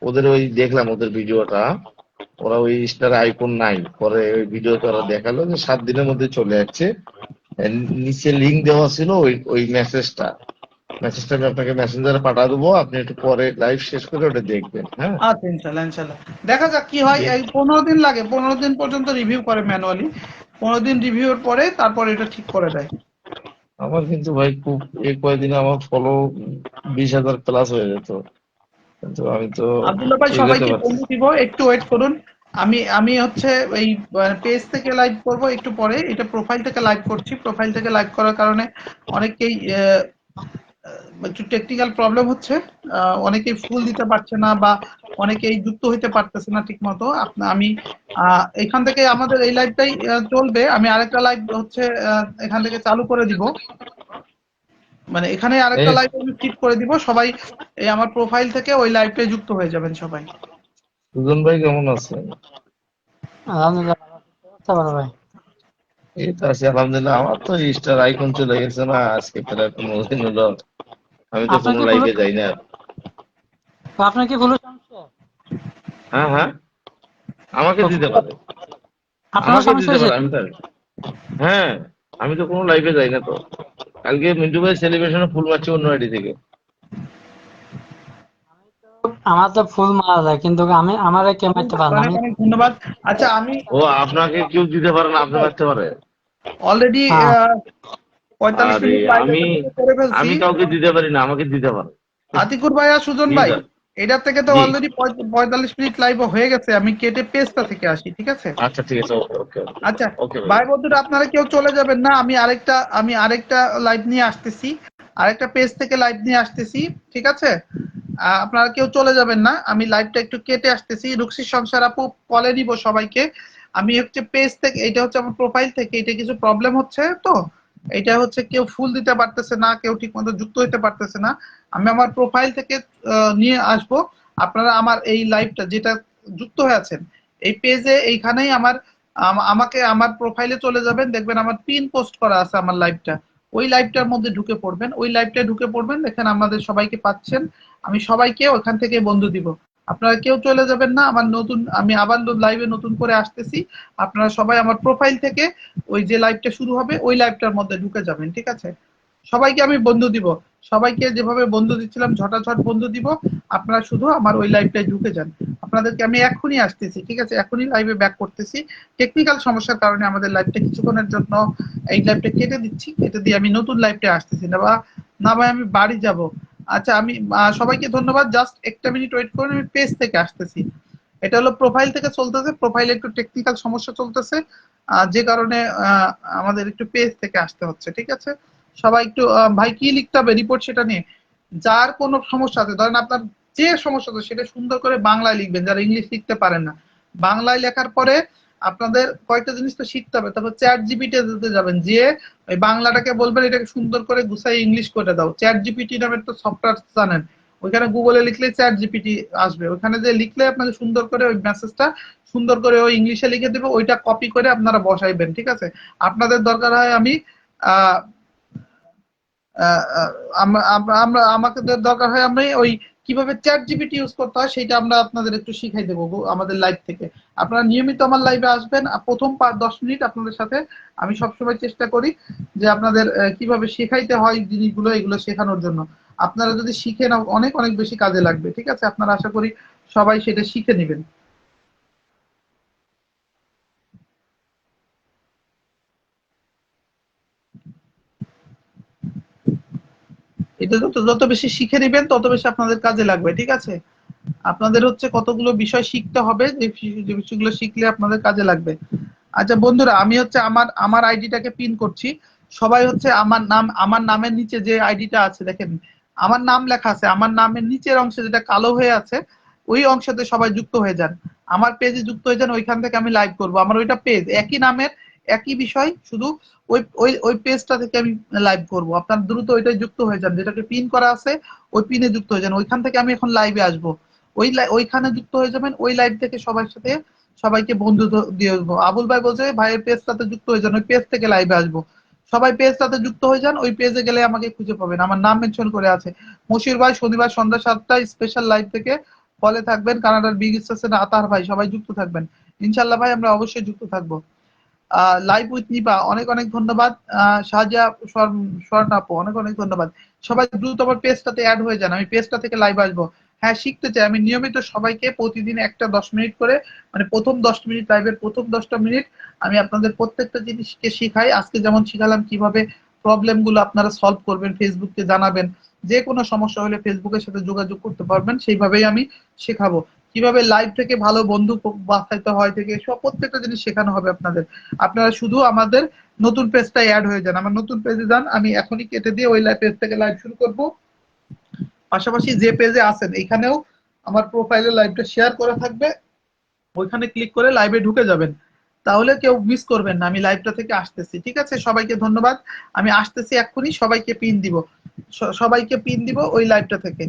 ওদের ওই দেখলাম ওদের ভিডিওটা, ওরা ওই স্টার আইকন নাই, পরে ওই ভিডিওতে ওরা দেখালো যে 7 দিনের মধ্যে চলে যাচ্ছে। নিচে লিংক দেওয়া ছিল, ওই মেসেজটা আমি আপনাকে মেসেঞ্জারে পাঠিয়ে দেবো, আপনি একটু পরে লাইভ শেষ করে ওটা দেখবেন, হ্যাঁ? আচ্ছা ইনশাল্লাহ ইনশাল্লাহ, দেখা যাক কি হয়। এই 15 দিন লাগে, 15 দিন পর্যন্ত রিভিউ করে ম্যানুয়ালি, 15 দিন রিভিউর পরে তারপর এটা ঠিক করে দেয়। আমার কিন্তু ভাই খুব এই কয়েকদিনে আমার ফলো 20,000 প্লাস হয়ে যেত, কিন্তু আমি তো আব্দুল্লাহ ভাই এগোতে সবাইকে পারছি। বন্ধু দিব, একটু ওয়েট করুন। আমি আমি হচ্ছে এই পেজ থেকে লাইভ করব একটু পরে, এটা প্রোফাইল থেকে লাইভ করছি, প্রোফাইল থেকে লাইভ করার কারণে অনেকেই একটু টেকনিক্যাল প্রবলেম হচ্ছে, অনেকেই ফুল দিতে পারছে না বা অনেকেই যুক্ত হইতে পারতেছে না ঠিক মতো। আমি এখান থেকে আমাদের এই লাইভটাই চলবে, আমি আরেকটা লাইভ হচ্ছে এখান থেকে চালু করে দিব, মানে এখানে আরেকটা এই লাইভ আমি ফিট করে দিব, সবাই এই আমার প্রোফাইল থেকে ওই লাইভটায় যুক্ত হয়ে যাবেন সবাই। সুজন ভাই কেমন আছেন? আলহামদুলিল্লাহ ভালো আছি। কি অবস্থা বড় ভাই? এই তো আছি আলহামদুলিল্লাহ। আমার তো স্টার আইকন চলে গেছে না, আজকে প্রায় 15 দিন হলো, আমি তো আপনার কোনো কি ভুল, লাইভে যাই না। আপনার কি ভুল সমস্যা? হ্যাঁ হ্যাঁ, আমাকে দিতে পারে, আপনার সমস্যা দিতে হয়েছে? পারে, আমি তার। হ্যাঁ, আমি তো কোনো লাইভে যাই না তো। কালকে মিন্টু ভাই সেলিব্রেশনে ফুল মারছি অন্য আইডি থেকে। আমার তো ফুল মারা যায়, কিন্তু আমার কেউ মারতে পারে না। অনেক অনেক ধন্যবাদ। আচ্ছা আমি ও, আপনাকে কেউ দিতে পারে না, আপনি মারতে পারে? অলরেডি হ্যাঁ, 45 আরে মিনিট লাইভ আমি এখান থেকে করে ফেলছি। আমি কাউকে দিতে পারি না, আমাকে দিতে পারে। আতিকুর ভাই আর সুজন জি ভাই, স্যার। এটার থেকে তো জি, অলরেডি 45 মিনিট লাইভ হয়ে গেছে, আমি কেটে পেজটা থেকে আসি, ঠিক আছে? আচ্ছা ঠিক আছে, ওকে ওকে ওকে। আচ্ছা ওকে ভাই। ভাই বন্ধুরা, আপনারা কেউ চলে যাবেন না, আমি আরেকটা লাইভ নিয়ে আসতেছি। আরেকটা পেজ থেকে লাইভ নিয়ে আসতেছি, ঠিক আছে? আপনারা কেউ চলে যাবেন না, আমি লাইভটা একটু কেটে আসতেছি। রুকসির সংসার আপু কলে নিব সবাইকে। আমি হচ্ছে পেজ থেকে, এটা হচ্ছে আমার প্রোফাইল থেকে এটা কিছু প্রবলেম হচ্ছে, তো এটা হচ্ছে কেউ ফুল দিতে পারতেছে না, কেউ ঠিক মতো যুক্ত হইতে পারতেছে না। আমি আমার প্রোফাইল থেকে নিয়ে আসব। আপনারা আমার এই লাইভটা যেটা যুক্ত হয়ে আছেন এই পেজে, এইখানেই আমার আমাকে আমার প্রোফাইলে চলে যাবেন, দেখবেন আমার পিন পোস্ট করা আছে আমার লাইভটা। ওই লাইভটার মধ্যে ঢুকে পড়বেন, ওই লাইভটায় ঢুকে পড়বেন, দেখেন আমাদের সবাইকে পাচ্ছেন। আমি সবাইকে ওখান থেকে বন্ধু দিব। আপনারা কেউ চলে যাবেন না, আমার নতুন আমি আবার লাইভে নতুন করে আসতেছি। আপনারা সবাই আমার প্রোফাইল থেকে ওই যে লাইভটা শুরু হবে ওই লাইভটার মধ্যে ঢুকে যাবেন, ঠিক আছে? সবাইকে আমি বন্ধু দিব, সবাইকে যেভাবে বন্ধু দিচ্ছিলাম ঝটাঝট বন্ধু দিব। আপনারা শুধু আমার ওই লাইভটায় ঢুকে যান। আপনাদেরকে আমি এখনই আসতেছি, ঠিক আছে? এখনই লাইভে ব্যাক করতেছি। টেকনিক্যাল সমস্যার কারণে আমাদের লাইভটা কিছুক্ষণের জন্য এই লাইভটা কেটে দিচ্ছি, কেটে দিয়ে আমি নতুন লাইভটা আসতেছি না বা না ভাই আমি বাড়ি যাব। আচ্ছা আমি সবাইকে ধন্যবাদ, জাস্ট একটা মিনিট ওয়েট করুন, আমি পেজ থেকে আসতেছি। এটা হলো প্রোফাইল থেকে চলতেছে, প্রোফাইলে একটু টেকনিক্যাল সমস্যা চলতেছে, যে কারণে আমাদের একটু পেজ থেকে আসতে হচ্ছে, ঠিক আছে? সবাই একটু ভাই কি লিখতে হবে রিপোর্ট সেটা নিয়ে, যার কোনো সমস্যা আছে ধরেন আপনার যে সমস্যা আছে সেটা সুন্দর করে বাংলায় লিখবেন, যারা ইংলিশ লিখতে পারেন না। বাংলায় লেখার পরে আপনাদের কয়েকটা জিনিস তো শিখতে হবে, তারপর চ্যাট জিপিটি তে যাবেন, যে ওই বাংলাটাকে বলবেন এটাকে সুন্দর করে গুছাই ইংলিশ করে দাও। চ্যাট জিপিটি নামের তো সফটওয়্যার জানেন, ওইখানে গুগলে লিখলে চ্যাট জিপিটি আসবে, ওইখানে যে লিখলে আপনাকে সুন্দর করে ওই মেসেজটা সুন্দর করে ওই ইংলিশে লিখে দেবে, ওইটা কপি করে আপনারা বসাইবেন, ঠিক আছে? আপনাদের দরকার হয় আমি আহ আমরা আমাকে দরকার হয় আমি ওই কিভাবে চ্যাট জিপিটি ইউজ করতে হয় সেটা আমরা আপনাদের একটু শিখাই দেবো আমাদের লাইভ থেকে। আপনারা নিয়মিত আমার লাইভে আসবেন, প্রথম 5-10 মিনিট আপনাদের সাথে আমি সবসময় চেষ্টা করি যে আপনাদের কিভাবে শেখাইতে হয় জিনিসগুলো, এগুলো শেখানোর জন্য। আপনারা যদি শিখেন অনেক অনেক বেশি কাজে লাগবে, ঠিক আছে? আপনারা আশা করি সবাই সেটা শিখে নেবেন। এটা যত যত বেশি শিখে নেবেন তত বেশি আপনাদের কাজে লাগবে, ঠিক আছে? আপনাদের হচ্ছে কতগুলো বিষয় শিখতে হবে, যে বিষয়গুলো শিখলে আপনাদের কাজে লাগবে। আচ্ছা বন্ধুরা, আমি হচ্ছে আমার আমার আইডিটাকে পিন করছি। সবাই হচ্ছে আমার নামের নিচে যে আইডিটা আছে দেখেন, আমার নাম লেখা আছে, আমার নামের নিচের অংশে যেটা কালো হয়ে আছে ওই অংশতে সবাই যুক্ত হয়ে যান। আমার পেজে যুক্ত হয়ে যান, ওইখান থেকে আমি লাইভ করব। আমার ওইটা পেজ একই নামের, একই বিষয়, শুধু ওই ওই ওই পেজটা থেকে আমি লাইভ করব। আপনার দ্রুত ওইটাই যুক্ত হয়ে যান, যেটাকে পিন করা আছে ওই পিনে যুক্ত হয়ে যান। ওইখান থেকে আমি এখন লাইভে আসবো, ওইখানে যুক্ত হয়ে যাবেন। ওই লাইভ থেকে সবার সাথে সবাইকে বন্ধু দিয়ে দেবো। আবুল ভাই বলছে ভাইয়ের পেজটাতে যুক্ত হয়ে যান, ওই পেজ থেকে লাইভে আসবো। সবাই পেজটাতে যুক্ত হয়ে যান, ওই পেজে গেলে আমাকে খুঁজে পাবেন, আমার নাম মেনশন করে আছে। মশির ভাই শনিবার সন্ধ্যা 7টায় স্পেশাল লাইভ থেকে ফলে থাকবেন, কানাডার বিগ স্টেশন আতার ভাই, সবাই যুক্ত থাকবেন। ইনশাল্লাহ ভাই আমরা অবশ্যই যুক্ত থাকবো। লাইভ উইথ নিপা অনেক অনেক ধন্যবাদ। শাহজিয়া স্বর্ণ আপু অনেক অনেক ধন্যবাদ। সবাই দ্রুত আমার পেজটাতে অ্যাড হয়ে যান, আমি পেজটা থেকে লাইভ আসবো। হ্যাঁ শিখতে চাই, আমি নিয়মিত সবাইকে প্রতিদিন একটা 10 মিনিট করে, মানে প্রথম 10 মিনিট লাইভের প্রথম 10টা মিনিট আমি আপনাদের প্রত্যেকটা জিনিসকে শিখাই। আজকে যেমন শিখালাম কিভাবে প্রবলেম গুলো আপনারা সলভ করবেন, ফেসবুককে জানাবেন, যে কোনো সমস্যা হলে ফেসবুকের সাথে যোগাযোগ করতে পারবেন, সেইভাবেই আমি শেখাবো। কিভাবে লাইভ থেকে ভালো বন্ধু বাছাইতে হয় থেকে সব প্রত্যেকটা জিনিস শেখানো হবে আপনাদের। আপনারা শুধু আমাদের নতুন পেজটা অ্যাড হয়ে যান, আমার নতুন পেজে যান, আমি এখনই কেটে দিয়ে ওই পেজ থেকে লাইভ শুরু করব। পাশাপাশি যে পেজে আছেন এখানেও আমার প্রোফাইলে লাইভটা শেয়ার করা থাকবে, ওইখানে ক্লিক করে লাইভে ঢুকে যাবেন, তাহলে কেউ মিস করবেন না। আমি লাইভটা থেকে আসতেছি, ঠিক আছে? সবাইকে ধন্যবাদ, আমি আসতেছি এক্ষুনি, সবাইকে পিন দিব, সবাইকে পিন দিব ওই লাইভটা থেকে।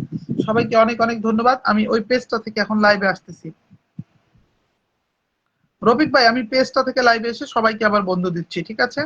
সবাইকে অনেক অনেক ধন্যবাদ, আমি ওই পেজটা থেকে এখন লাইভে আসতেছি। রফিক ভাই আমি পেজটা থেকে লাইভে এসে সবাইকে আবার বন্ধু দিচ্ছি, ঠিক আছে?